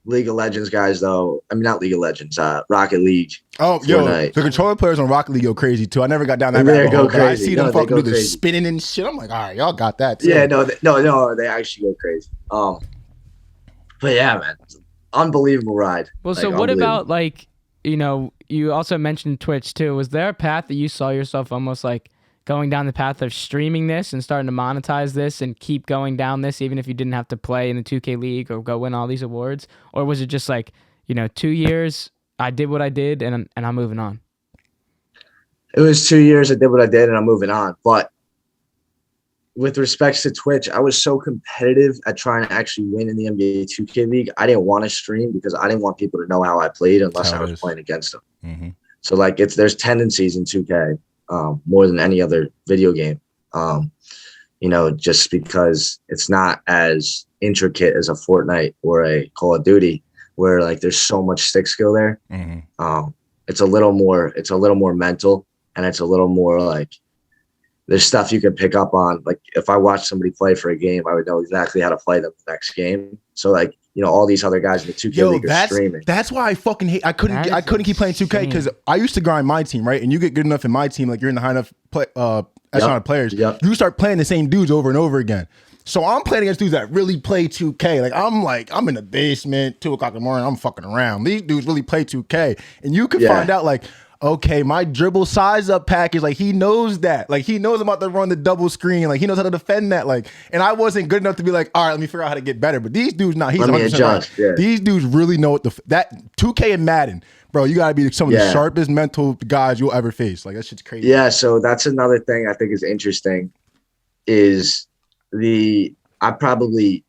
League of Legends guys, though. I mean, not League of Legends, Rocket League. Oh, yo, the controller players on Rocket League go crazy too. I never got down that rabbit hole, but I see them fucking do the spinning and shit. I'm like, all right, y'all got that too. Yeah, no, they actually go crazy. But yeah, man, unbelievable ride. Well, so what about like, you know, you also mentioned Twitch too. Was there a path that you saw yourself almost like going down the path of streaming this and starting to monetize this and keep going down this, even if you didn't have to play in the 2K League or go win all these awards? Or was it just like, you know, 2 years, I did what I did and I'm moving on? It was 2 years I did what I did and I'm moving on. But with respects to Twitch, I was so competitive at trying to actually win in the NBA 2K League. I didn't want to stream because I didn't want people to know how I played unless I was playing against them. Mm-hmm. So like there's tendencies in 2K more than any other video game, you know, just because it's not as intricate as a Fortnite or a Call of Duty where like there's so much stick skill there. Mm-hmm. It's a little more mental, and it's a little more like there's stuff you can pick up on. Like if I watched somebody play for a game, I would know exactly how to play them the next game. So like, you know, all these other guys in the 2K League are streaming. That's why I fucking hate. I couldn't keep playing 2K because I used to grind my team, right? And you get good enough in my team, like you're in the high enough echelon of players. Yep. You start playing the same dudes over and over again. So I'm playing against dudes that really play 2K. Like I'm in the basement, 2:00 in the morning. I'm fucking around. These dudes really play 2K, and you can find out like, okay, my dribble size up package, like he knows that. Like he knows I'm about to run the double screen. Like he knows how to defend that. Like, and I wasn't good enough to be like, all right, let me figure out how to get better. But these dudes, he's 100% right. Yeah. These dudes really know what that 2K and Madden, bro, you gotta be some of the sharpest mental guys you'll ever face. Like that shit's crazy. Yeah, so that's another thing I think is interesting is I probably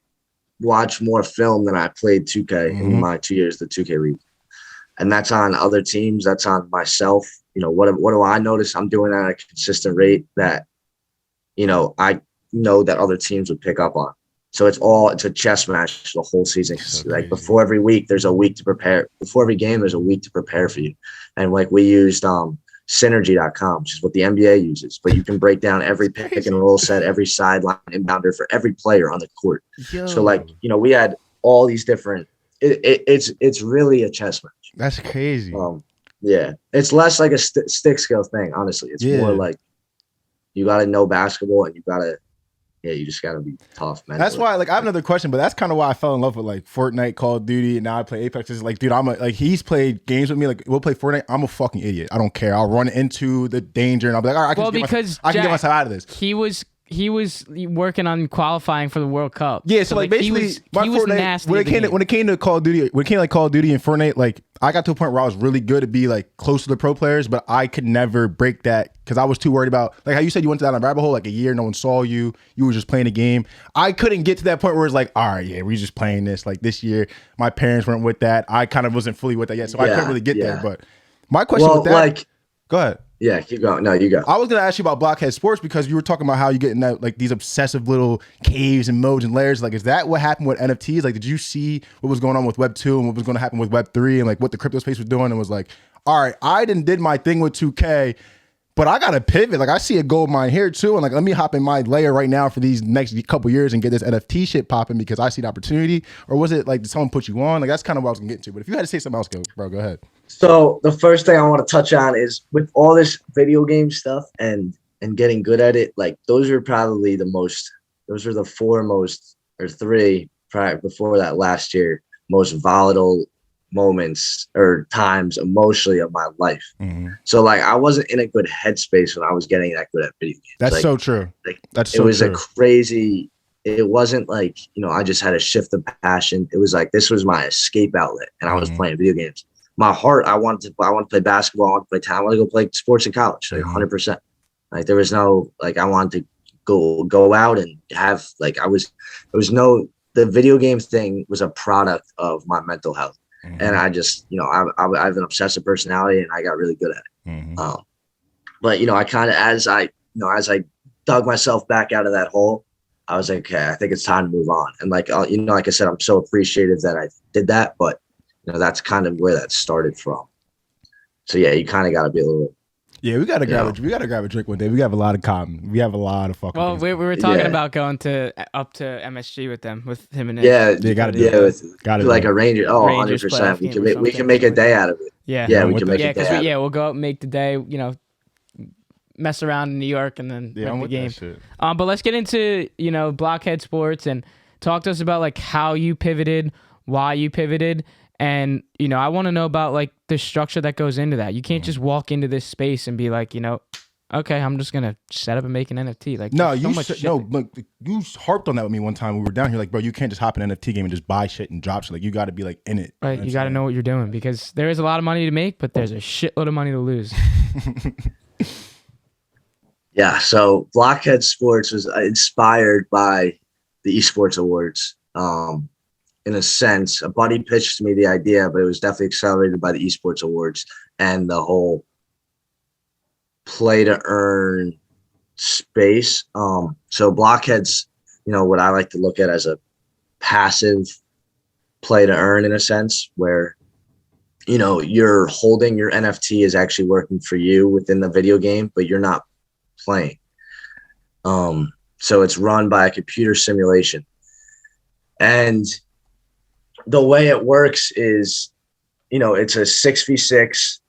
watched more film than I played 2K in my 2 years, the 2K League. And that's on other teams. That's on myself. You know, what do I notice? I'm doing that at a consistent rate that, you know, I know that other teams would pick up on. So it's a chess match the whole season. So like before every week, there's a week to prepare. Before every game, there's a week to prepare for you. And like we used synergy.com, which is what the NBA uses. But you can break down every pick and roll set, every sideline inbounder for every player on the court. Yo. So like, you know, we had all these different. It's really a chess match. That's crazy. Yeah, it's less like a stick skill thing. Honestly, it's more like you got to know basketball and you just got to be tough, man. That's why, like, I have another question, but that's kind of why I fell in love with like Fortnite, Call of Duty, and now I play Apex. It's like, dude, he's played games with me. Like, we'll play Fortnite. I'm a fucking idiot. I don't care. I'll run into the danger, and I'll be like, all right, I can get myself out of this. He was working on qualifying for the World Cup. Yeah, so like basically, he was nasty. When it came to Call of Duty, Call of Duty and Fortnite, like I got to a point where I was really good to be like close to the pro players, but I could never break that because I was too worried about, like how you said you went down a rabbit hole like a year, no one saw you, you were just playing a game. I couldn't get to that point where it's like, all right, yeah, we're just playing this. Like this year, my parents weren't with that. I kind of wasn't fully with that yet, so I couldn't really get there. But my question with that, go ahead. Yeah, keep going. No, you go. I was gonna ask you about Blockhead Sports because you were talking about how you get in that like these obsessive little caves and modes and layers. Like, is that what happened with NFTs? Like, did you see what was going on with Web 2 and what was going to happen with Web 3 and like what the crypto space was doing? And was like, all right, I did my thing with 2K, but I gotta pivot. Like, I see a gold mine here too, and like, let me hop in my layer right now for these next couple years and get this NFT shit popping because I see the opportunity. Or was it like, did someone put you on? Like, that's kind of what I was gonna get into. But if you had to say something else, go ahead. So the first thing I want to touch on is with all this video game stuff and getting good at it, like those are probably those are the three before that last year, most volatile moments or times emotionally of my life. Mm-hmm. So like I wasn't in a good headspace when I was getting that good at video games. That's like, so true. Like, that's so true. It wasn't like, you know, I just had a shift of passion. It was like, this was my escape outlet and I was playing video games. My heart, I wanted to play basketball. I wanted to play tennis. I wanted to go play sports in college, like 100%. Like there was no, like I wanted to go out and have, like the video game thing was a product of my mental health. Mm-hmm. And I just, you know, I have an obsessive personality and I got really good at it. Mm-hmm. But, you know, I kind of, as I dug myself back out of that hole, I was like, okay, I think it's time to move on. And like, you know, like I said, I'm so appreciative that I did that, but you know, that's kind of where that started from. So yeah, you kind of got to be a little Yeah, we gotta grab a drink one day. We have a lot of common. We have a lot of fucking. Well, we were talking about going up to MSG with him and Ish. Yeah, you gotta do gotta like a Ranger. Oh, 100%. We can make a day out of it. Yeah, we can make a day. We'll go out and make the day. Mess around in New York and then win the game. But let's get into Blockhead Sports and talk to us about like how you pivoted, why you pivoted. And, I want to know about like the structure that goes into that. You can't just walk into this space and be like, okay, I'm just going to set up and make an NFT. Like, no, you harped on that with me one time. We were down here like, bro, you can't just hop in an NFT game and just buy shit and drop shit. Like, you got to be like in it. Right. You got to know what you're doing because there is a lot of money to make, but there's a shitload of money to lose. Yeah. So Blockhead Sports was inspired by the esports awards. In a sense, a buddy pitched me the idea, but it was definitely accelerated by the esports awards and the whole play to earn space. So Blockhead's, what I like to look at as a passive play to earn in a sense where, you're holding your NFT is actually working for you within the video game, but you're not playing. So it's run by a computer simulation. And the way it works is, it's a 6v6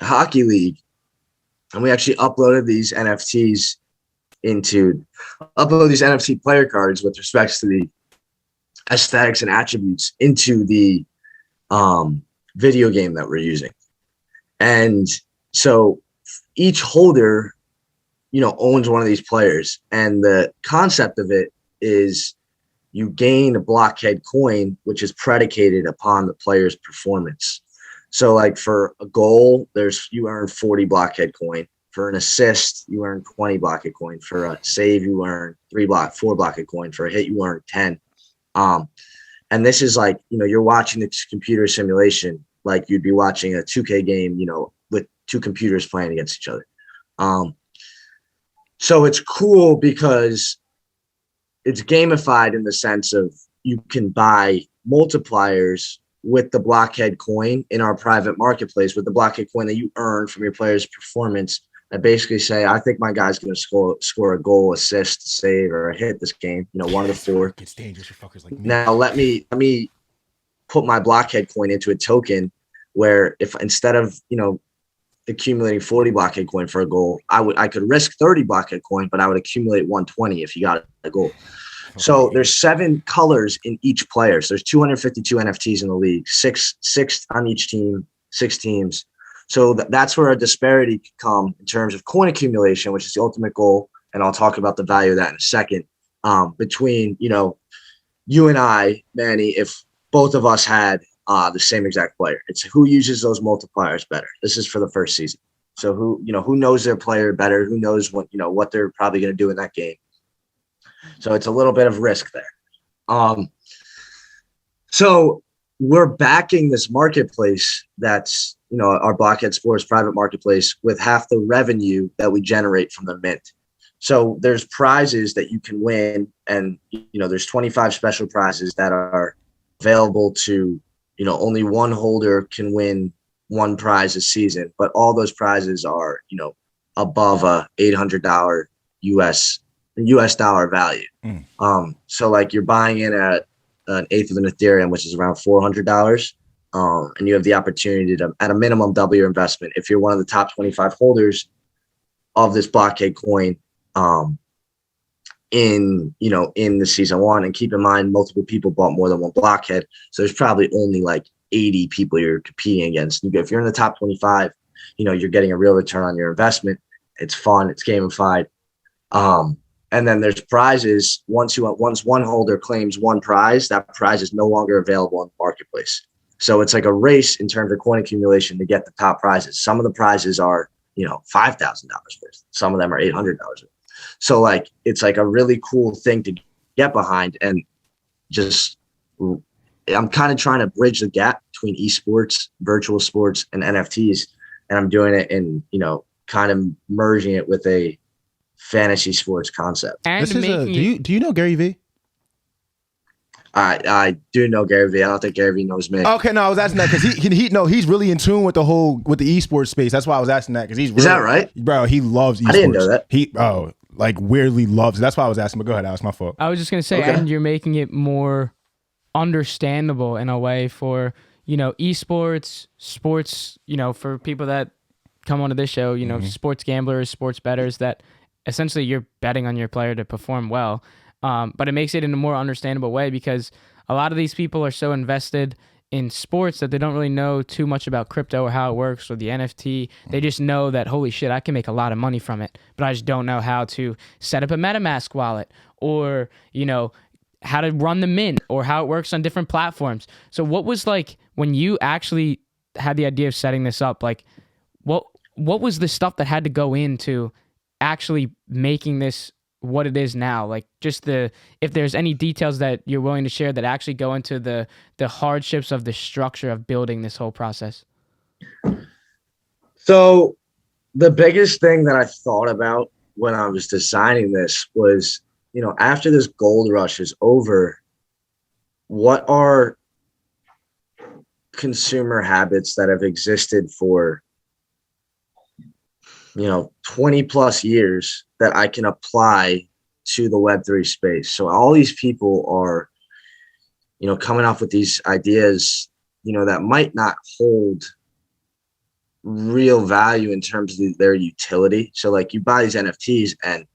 hockey league. And we actually uploaded these NFT player cards with respects to the aesthetics and attributes into the video game that we're using. And so each holder, owns one of these players. And the concept of it is you gain a blockhead coin, which is predicated upon the player's performance. So like for a goal, you earn 40 blockhead coin. For an assist, you earn 20 blockhead coin. For a save, you earn 4 blockhead coin. For a hit, you earn 10. And this is like, you're watching the computer simulation like you'd be watching a 2K game, with two computers playing against each other. So it's cool because it's gamified in the sense of you can buy multipliers with the blockhead coin in our private marketplace with the blockhead coin that you earn from your player's performance. That basically say, I think my guy's going to score a goal, assist, save, or a hit this game. One of the 4. It's dangerous for fuckers like me. Now let me put my blockhead coin into a token where if instead of accumulating 40 blockhead coin for a goal, I could risk 30 blockhead coin, but I would accumulate 120 if you got a goal. So there's 7 colors in each player. So there's 252 NFTs in the league, six on each team, 6 teams. So that's where a disparity could come in terms of coin accumulation, which is the ultimate goal. And I'll talk about the value of that in a second. Between, you and I, Manny, if both of us had the same exact player, it's who uses those multipliers better. This is for the first season. So who knows their player better, who knows what they're probably going to do in that game. So it's a little bit of risk there. So we're backing this marketplace that's, our Blockhead Sports private marketplace with half the revenue that we generate from the mint. So there's prizes that you can win. And, there's 25 special prizes that are available to, only one holder can win one prize a season, but all those prizes are, above a $800 US dollar value. So like you're buying in at an eighth of an Ethereum, which is around $400. And you have the opportunity to, at a minimum, double your investment if you're one of the top 25 holders of this blockhead coin in the season 1. And keep in mind, multiple people bought more than one blockhead. So there's probably only like 80 people you're competing against. If you're in the top 25, you're getting a real return on your investment. It's fun. It's gamified. And then there's prizes. Once one holder claims one prize, that prize is no longer available on the marketplace. So it's like a race in terms of coin accumulation to get the top prizes. Some of the prizes are, $5,000 worth. Some of them are $800 worth. So like, it's like a really cool thing to get behind. And just, I'm kind of trying to bridge the gap between esports, virtual sports, and NFTs. And I'm doing it in, kind of merging it with a fantasy sports concept. And do you know Gary Vee? I do know Gary Vee. I don't think Gary Vee knows me. Okay, no, I was asking that because he's really in tune with the esports space. That's why I was asking that because is that right, bro? He loves esports. I didn't know that. He like weirdly loves it. That's why I was asking. But go ahead, that was my fault. I was just gonna say, and you're making it more understandable in a way for esports, sports. For people that come onto this show, sports gamblers, sports bettors, that essentially you're betting on your player to perform well. But it makes it in a more understandable way because a lot of these people are so invested in sports that they don't really know too much about crypto or how it works or the NFT. They just know that, holy shit, I can make a lot of money from it, but I just don't know how to set up a MetaMask wallet or, how to run the mint or how it works on different platforms. So what was like when you actually had the idea of setting this up, like what was the stuff that had to go into actually making this what it is now? Like just if there's any details that you're willing to share that actually go into the hardships of the structure of building this whole process. So the biggest thing that I thought about when I was designing this was, after this gold rush is over, what are consumer habits that have existed for 20 plus years that I can apply to the Web3 space. So all these people are, coming up with these ideas, that might not hold real value in terms of their utility. So like you buy these NFTs and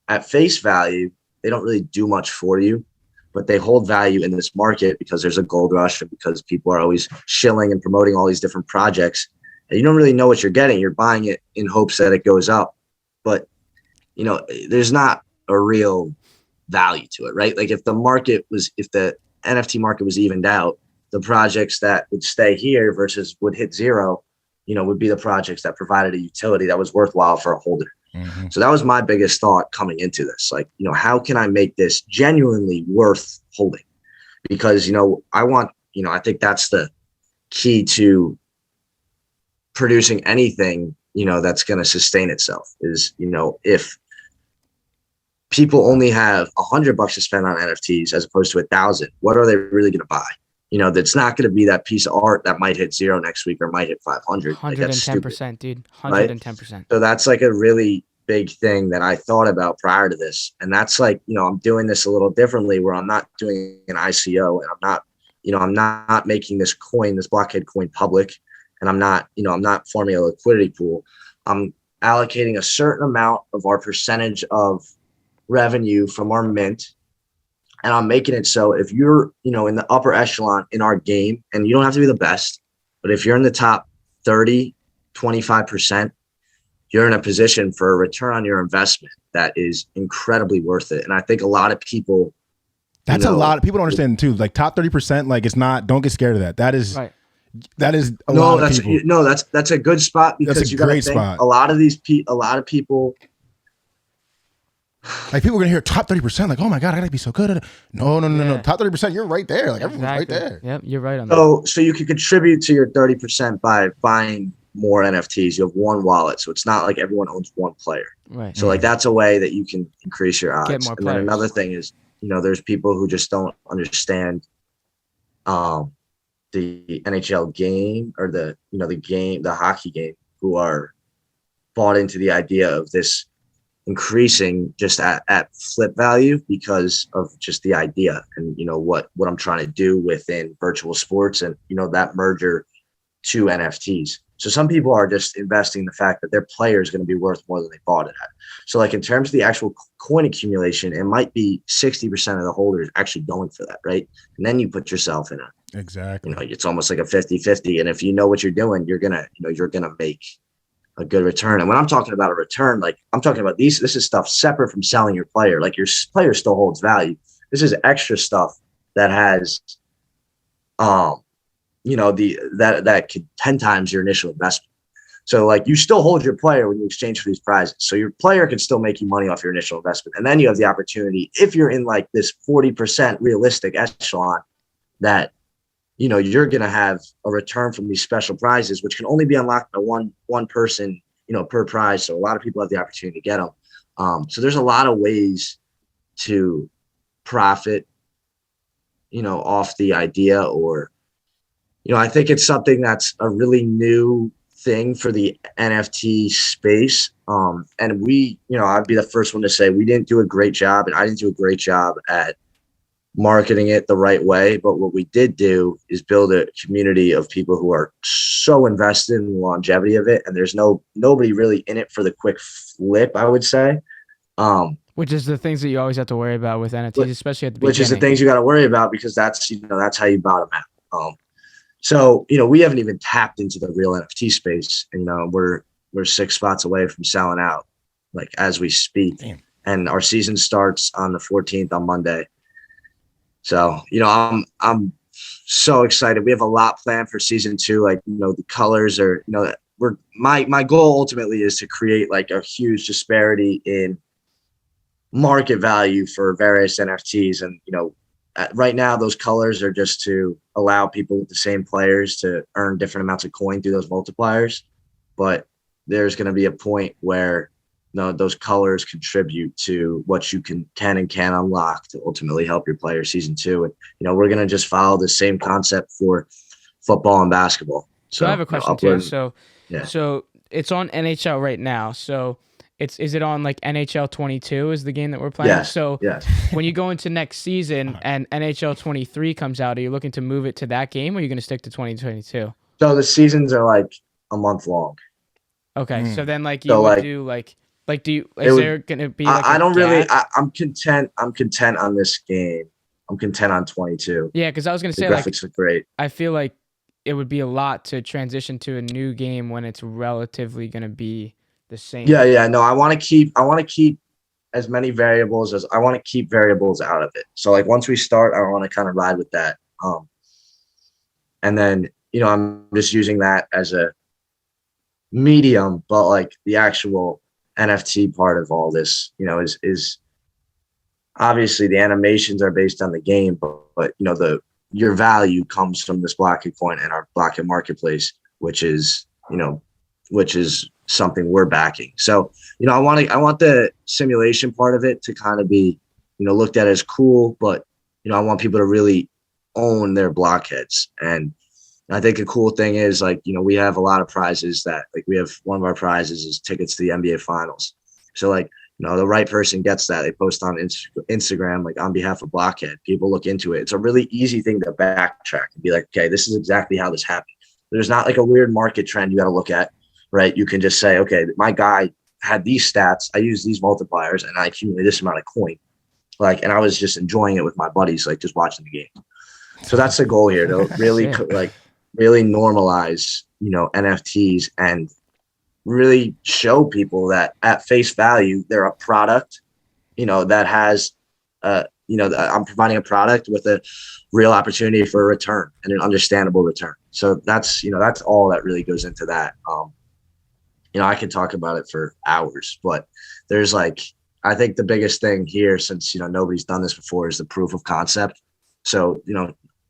at face value, they don't really do much for you, but they hold value in this market because there's a gold rush and because people are always shilling and promoting all these different projects. And you don't really know what you're getting. You're buying it in hopes that it goes up. But, there's not a real value to it, right? Like if the NFT market was evened out, the projects that would stay here versus would hit zero, would be the projects that provided a utility that was worthwhile for a holder. Mm-hmm. So that was my biggest thought coming into this. Like, how can I make this genuinely worth holding? Because, I think that's the key to producing anything, that's going to sustain itself is, if people only have $100 to spend on NFTs as opposed to 1,000, what are they really going to buy? That's not going to be that piece of art that might hit zero next week or might hit 500. 110%, dude. 110%. Right? So that's like a really big thing that I thought about prior to this. And that's like, I'm doing this a little differently where I'm not doing an ICO and I'm not making this Blockhead coin public. And I'm not forming a liquidity pool. I'm allocating a certain amount of our percentage of revenue from our mint. And I'm making it so if you're, in the upper echelon in our game, and you don't have to be the best, but if you're in the top 30, 25%, you're in a position for a return on your investment that is incredibly worth it. And I think a lot of people. That's a lot of people don't understand too. Like top 30%, like it's not, don't get scared of that. That is right. That is a lot of people. That's a good spot because you got to think a lot of people. Like people are gonna hear top 30%, like, oh my god, I gotta be so good at it. No. Top 30%, you're right there. Like everyone's right there. Yep, you're right on that. So you can contribute to your 30% by buying more NFTs. You have one wallet, so it's not like everyone owns one player. Right. So like that's a way that you can increase your odds. Get more and players. Then another thing is, there's people who just don't understand the NHL game or the hockey game, who are bought into the idea of this increasing just at flip value because of just the idea and what I'm trying to do within virtual sports and that merger to NFTs. So some people are just investing in the fact that their player is going to be worth more than they bought it at. So like in terms of the actual coin accumulation, it might be 60% of the holders actually going for that, right? And then you put yourself in exactly. It's almost like a 50-50. And if you know what you're doing, you're gonna make a good return. And when I'm talking about a return, like I'm talking about this is stuff separate from selling your player. Like your player still holds value. This is extra stuff that has, that could 10 times your initial investment. So like you still hold your player when you exchange for these prizes. So your player can still make you money off your initial investment. And then you have the opportunity, if you're in like this 40% realistic echelon, that you're going to have a return from these special prizes, which can only be unlocked by one person, per prize. So a lot of people have the opportunity to get them. So there's a lot of ways to profit off the idea, or, I think it's something that's a really new thing for the NFT space. And we, I'd be the first one to say we didn't do a great job, and I didn't do a great job at marketing it the right way. But what we did do is build a community of people who are so invested in the longevity of it. And there's nobody really in it for the quick flip, I would say. Which is the things that you always have to worry about with NFTs, especially at the beginning. Which is the things you got to worry about, because that's how you bottom out. So, we haven't even tapped into the real NFT space. And, we're 6 spots away from selling out, like, as we speak. Damn. And our season starts on the 14th on Monday. So, I'm so excited. We have a lot planned for season 2. Like, the colors are, my goal ultimately is to create like a huge disparity in market value for various NFTs. And, right now those colors are just to allow people with the same players to earn different amounts of coin through those multipliers. But there's going to be a point where those colors contribute to what you can and can't unlock to ultimately help your player season 2. And, we're going to just follow the same concept for football and basketball. So I have a question too. So it's on NHL right now. So is it on like NHL 22 is the game that we're playing? Yes, so yes. When you go into next season and NHL 23 comes out, are you looking to move it to that game, or are you going to stick to 2022? So the seasons are like a month long. Okay. So then like you would do like do you, there going to be like I'm content on this game. I'm content on 22. Yeah, because I was going to say, the graphics look great. I feel like it would be a lot to transition to a new game when it's relatively going to be the same. Yeah. No, I want to keep as many variables as I want to keep variables out of it. So like once we start, I want to kind of ride with that. And then, I'm just using that as a medium, but like the actual NFT part of all this, is obviously the animations are based on the game, but your value comes from this Blockhead coin and our Blockhead marketplace, which is something we're backing. So, I want the simulation part of it to kind of be, looked at as cool, but, I want people to really own their blockheads. And I think a cool thing is like, we have a lot of prizes that like we have one of our prizes is tickets to the NBA finals. So like, the right person gets that. They post on Instagram, like on behalf of Blockhead, people look into it. It's a really easy thing to backtrack and be like, okay, this is exactly how this happened. There's not like a weird market trend you got to look at, right? You can just say, okay, my guy had these stats. I used these multipliers and I accumulated this amount of coin. Like, and I was just enjoying it with my buddies, like just watching the game. So that's the goal here, to really really normalize, NFTs and really show people that at face value, they're a product, that has, I'm providing a product with a real opportunity for a return and an understandable return. So that's all that really goes into that. I could talk about it for hours, but there's I think the biggest thing here, since, nobody's done this before, is the proof of concept. So,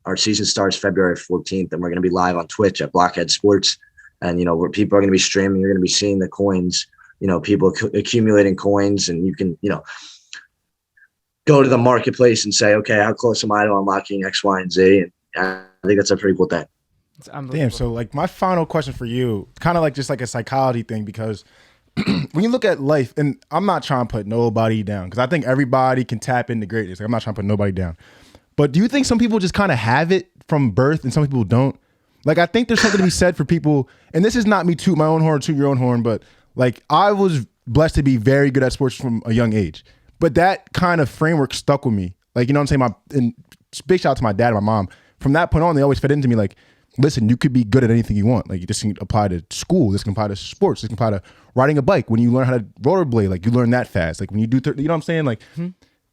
our season starts February 14th, and we're going to be live on Twitch at Blockhead Sports. And, where people are going to be streaming, you're going to be seeing the coins, people accumulating coins, and you can, go to the marketplace and say, okay, how close am I to unlocking X, Y, and Z? And I think that's a pretty cool thing. Damn. So my final question for you, kind of like just like a psychology thing, because when you look at life, and I'm not trying to put nobody down, because I think everybody can tap into greatness. Like, I'm not trying to put nobody down. But do you think some people just kind of have it from birth and some people don't? Like, I think there's something to be said for people, and this is not me toot my own horn, toot your own horn, but like I was blessed to be very good at sports from a young age. But that kind of framework stuck with me. Like, what I'm saying? And big shout out to my dad and my mom. From that point on, they always fed into me like, listen, you could be good at anything you want. Like, this can apply to school. This can apply to sports. This can apply to riding a bike. When you learn how to rollerblade, like you learn that fast. Like when you do, you know what I'm saying? Like,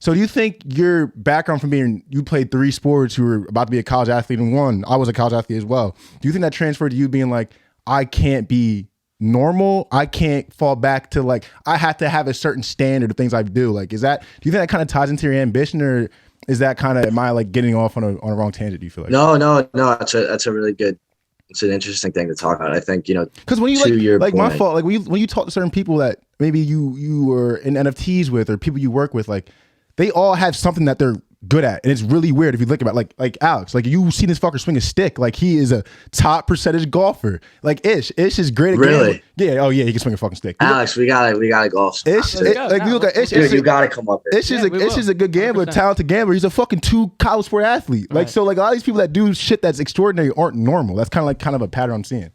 So do you think your background from you played 3 sports, you were about to be a college athlete in one, I was a college athlete as well. Do you think that transferred to you being like, I can't be normal? I can't fall back to like, I have to have a certain standard of things I do. Like, do you think that kind of ties into your ambition, or is that kind of, am I like getting off on a wrong tangent, do you feel like? No. That's a really good, it's an interesting thing to talk about. I think, because when you like my fault, like when you talk to certain people that maybe you were in NFTs with, or people you work with, like they all have something that they're good at. And it's really weird if you look about like Alex, like you seen this fucker swing a stick. Like he is a top percentage golfer. Like Ish is great at really. Yeah. Oh yeah, he can swing a fucking stick. Alex, we gotta golf. Ish, like you look at Ish, dude, you gotta come up. Ish is a good gambler, 100%. Talented gambler. He's a fucking 2 college sport athlete. Like so, like a lot of these people that do shit that's extraordinary aren't normal. That's kind of a pattern I'm seeing.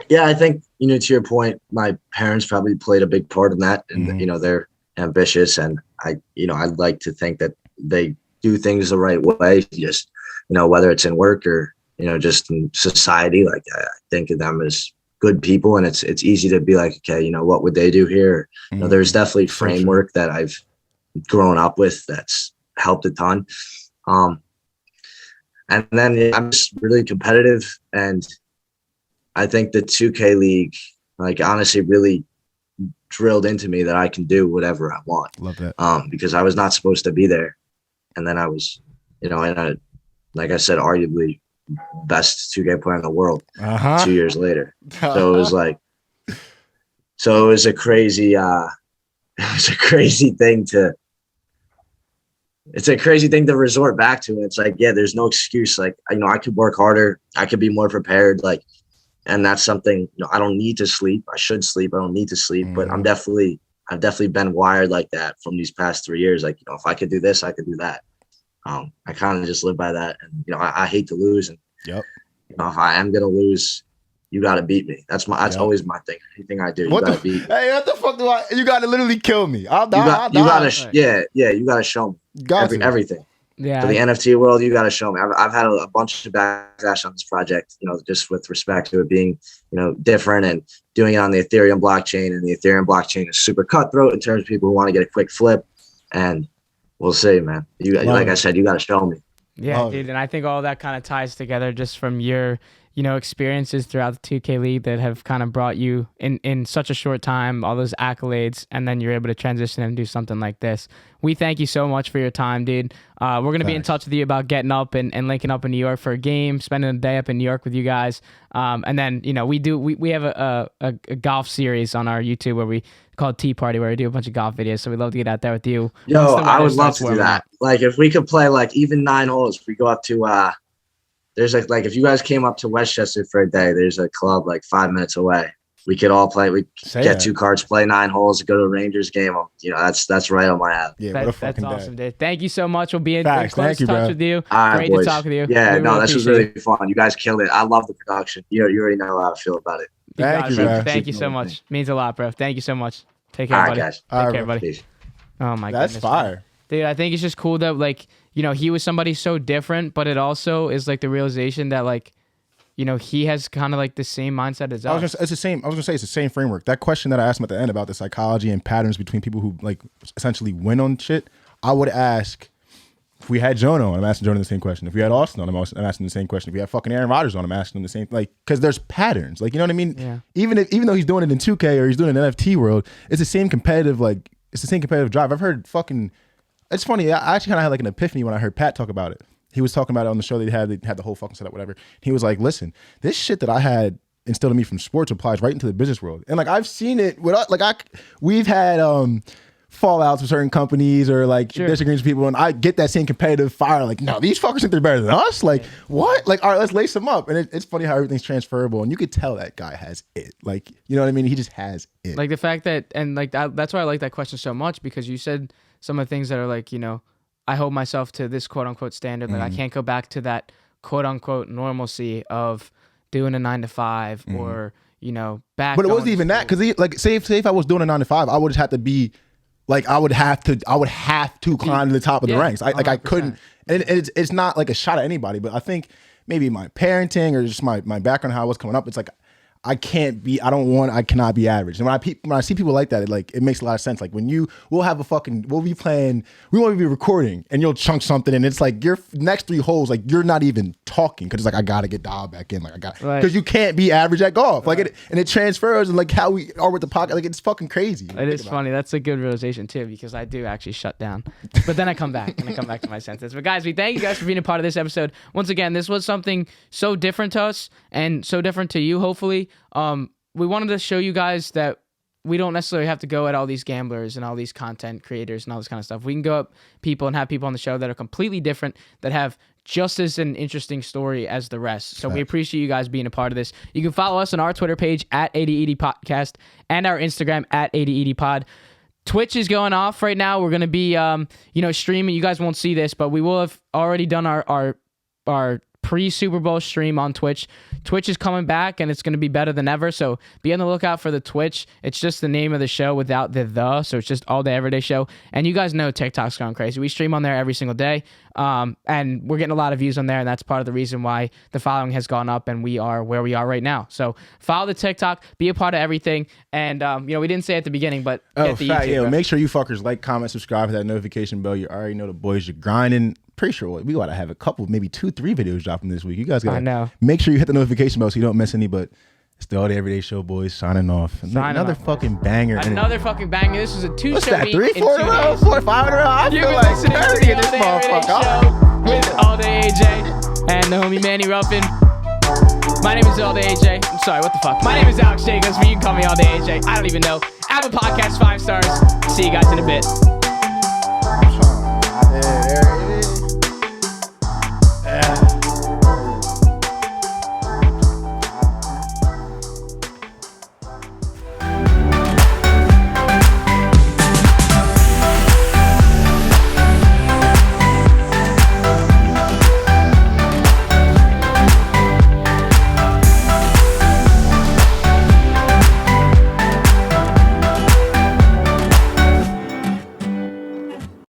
Yeah, I think, to your point, my parents probably played a big part in that. And, they're ambitious. And I'd like to think that they do things the right way. Just, whether it's in work or, just in society, like I think of them as good people. And it's easy to be like, okay, what would they do here? There's definitely framework that I've grown up with that's helped a ton. And then I'm just really competitive, and I think the 2K League, like, honestly really drilled into me that I can do whatever I want. Love that. Because I was not supposed to be there. And then I was, like I said, arguably best 2K player in the world 2 years later. So it was like, it was a crazy, it's a crazy thing to resort back to. It's like, yeah, there's no excuse. Like, I could work harder. I could be more prepared. Like, and that's something, I don't need to sleep. I should sleep. I don't need to sleep, but I've definitely been wired like that from these past 3 years. Like, if I could do this, I could do that. I kind of just live by that. And, I hate to lose. And, if I am going to lose, you got to beat me. That's always my thing. Anything I do, you got to beat me. Hey, what the fuck you got to literally kill me. I'll die. You got to, you got to show me everything. Yeah. For the NFT world, you got to show me. I've had a bunch of backlash on this project, just with respect to it being, different and doing it on the Ethereum blockchain. And the Ethereum blockchain is super cutthroat in terms of people who want to get a quick flip. And we'll see, man. Like I said, you got to show me. Yeah, dude. And I think all that kind of ties together just from your, experiences throughout the 2K League that have kind of brought you in such a short time, all those accolades, and then you're able to transition and do something like this. We thank you so much for your time, dude. We're going to be in touch with you about getting up and linking up in New York for a game, spending a day up in New York with you guys. And then, we have a golf series on our YouTube where we called Tea Party, where we do a bunch of golf videos. So we'd love to get out there with you. Yo, I would love to do that. Like, if we could play like even 9 holes, if we go up to there's like if you guys came up to Westchester for a day, there's a club like 5 minutes away. We could all play. We get 2 cards, play 9 holes, go to a Rangers game. That's right on my app. Yeah, that's awesome, dude. Thank you so much. We'll be in close touch with you. All right, Great boys. to talk with you. Yeah, this was really fun. You guys killed it. I love the production. You already know how I feel about it. Thank you so much. Means a lot, bro. Thank you so much. Take care, buddy. Guys. Take care, buddy. Peace. Oh my goodness. That's fire. Dude, I think it's just cool that, like, he was somebody so different, but it also is like the realization that, like, he has kind of like the same mindset as us. It's the same. I was gonna say it's the same framework. That question that I asked him at the end about the psychology and patterns between people who like essentially win on shit. I would ask if we had Jonah on, I'm asking Jonah the same question. If we had Austin on, I'm asking the same question. If we had fucking Aaron Rodgers on, I'm asking him the same. Like, because there's patterns. Like, you know what I mean? Yeah. Even though he's doing it in 2K or he's doing it in NFT world, it's the same competitive drive. I've heard fucking. It's funny. I actually kind of had like an epiphany when I heard Pat talk about it. He was talking about it on the show they had the whole fucking setup, whatever. He was like, listen, this shit that I had instilled in me from sports applies right into the business world. And like, I've seen it with, we've had fallouts with certain companies or like disagreements with people. And I get that same competitive fire. Like, no, these fuckers think they're better than us. Like, what? Like, all right, let's lace them up. And it's funny how everything's transferable. And you could tell that guy has it. Like, you know what I mean? He just has it. Like the fact that, and like that's why I like that question so much, because you said some of the things that are like, I hold myself to this quote unquote standard. Like I can't go back to that quote unquote normalcy of doing a 9 to 5 or, back. But it wasn't even that. Cause say if I was doing a 9 to 5, I would just have to be like, I would have to climb to the top of the ranks. I couldn't, and it's not like a shot at anybody, but I think maybe my parenting or just my background, how I was coming up, it's like, I cannot be average. And when I see people like that, it makes a lot of sense. Like when we'll be playing, we won't be recording and you'll chunk something and it's like your next 3 holes, like you're not even talking because it's like, I got to get dialed back in. Like because you can't be average at golf. Like it transfers and like how we are with the pocket. Like it's fucking crazy. It is funny. That's a good realization too, because I do actually shut down, but then I come back and I come back to my senses. But guys, we thank you guys for being a part of this episode. Once again, this was something so different to us and so different to you, hopefully. We wanted to show you guys that we don't necessarily have to go at all these gamblers and all these content creators and all this kind of stuff. We can go up people and have people on the show that are completely different, that have just as an interesting story as the rest. So we appreciate you guys being a part of this. You can follow us on our Twitter page at 8080 Podcast and our Instagram at 8080 Pod. Twitch is going off right now. We're going to be, streaming. You guys won't see this, but we will have already done our pre-Super Bowl stream on Twitch. Twitch is coming back, and it's going to be better than ever, so be on the lookout for the Twitch. It's just the name of the show without the, so it's just All Day Everyday Show. And you guys know TikTok's gone crazy. We stream on there every single day, and we're getting a lot of views on there, and that's part of the reason why the following has gone up, and we are where we are right now. So follow the TikTok, be a part of everything, and we didn't say it at the beginning, but get the YouTube. Make sure you fuckers like, comment, subscribe, hit that notification bell. You already know the boys are grinding. Pretty sure we gotta have a couple, maybe 2-3 videos dropping this week. You guys gotta make sure you hit the notification bell so you don't miss any. But it's the All Day Everyday Show, boys. Signing off. Another fucking banger. Another fucking banger. This was a 2 What's show that? week. 3, 4 in a row, 4, 5 in a row. I feel like listening to the All Day Everyday Show with All Day AJ and the homie Manny Ruffin. My name is All Day AJ. I'm sorry, what the fuck? My name is Alex Jacobs, but you can call me All Day AJ. I don't even know. Apple Podcast 5 stars. See you guys in a bit.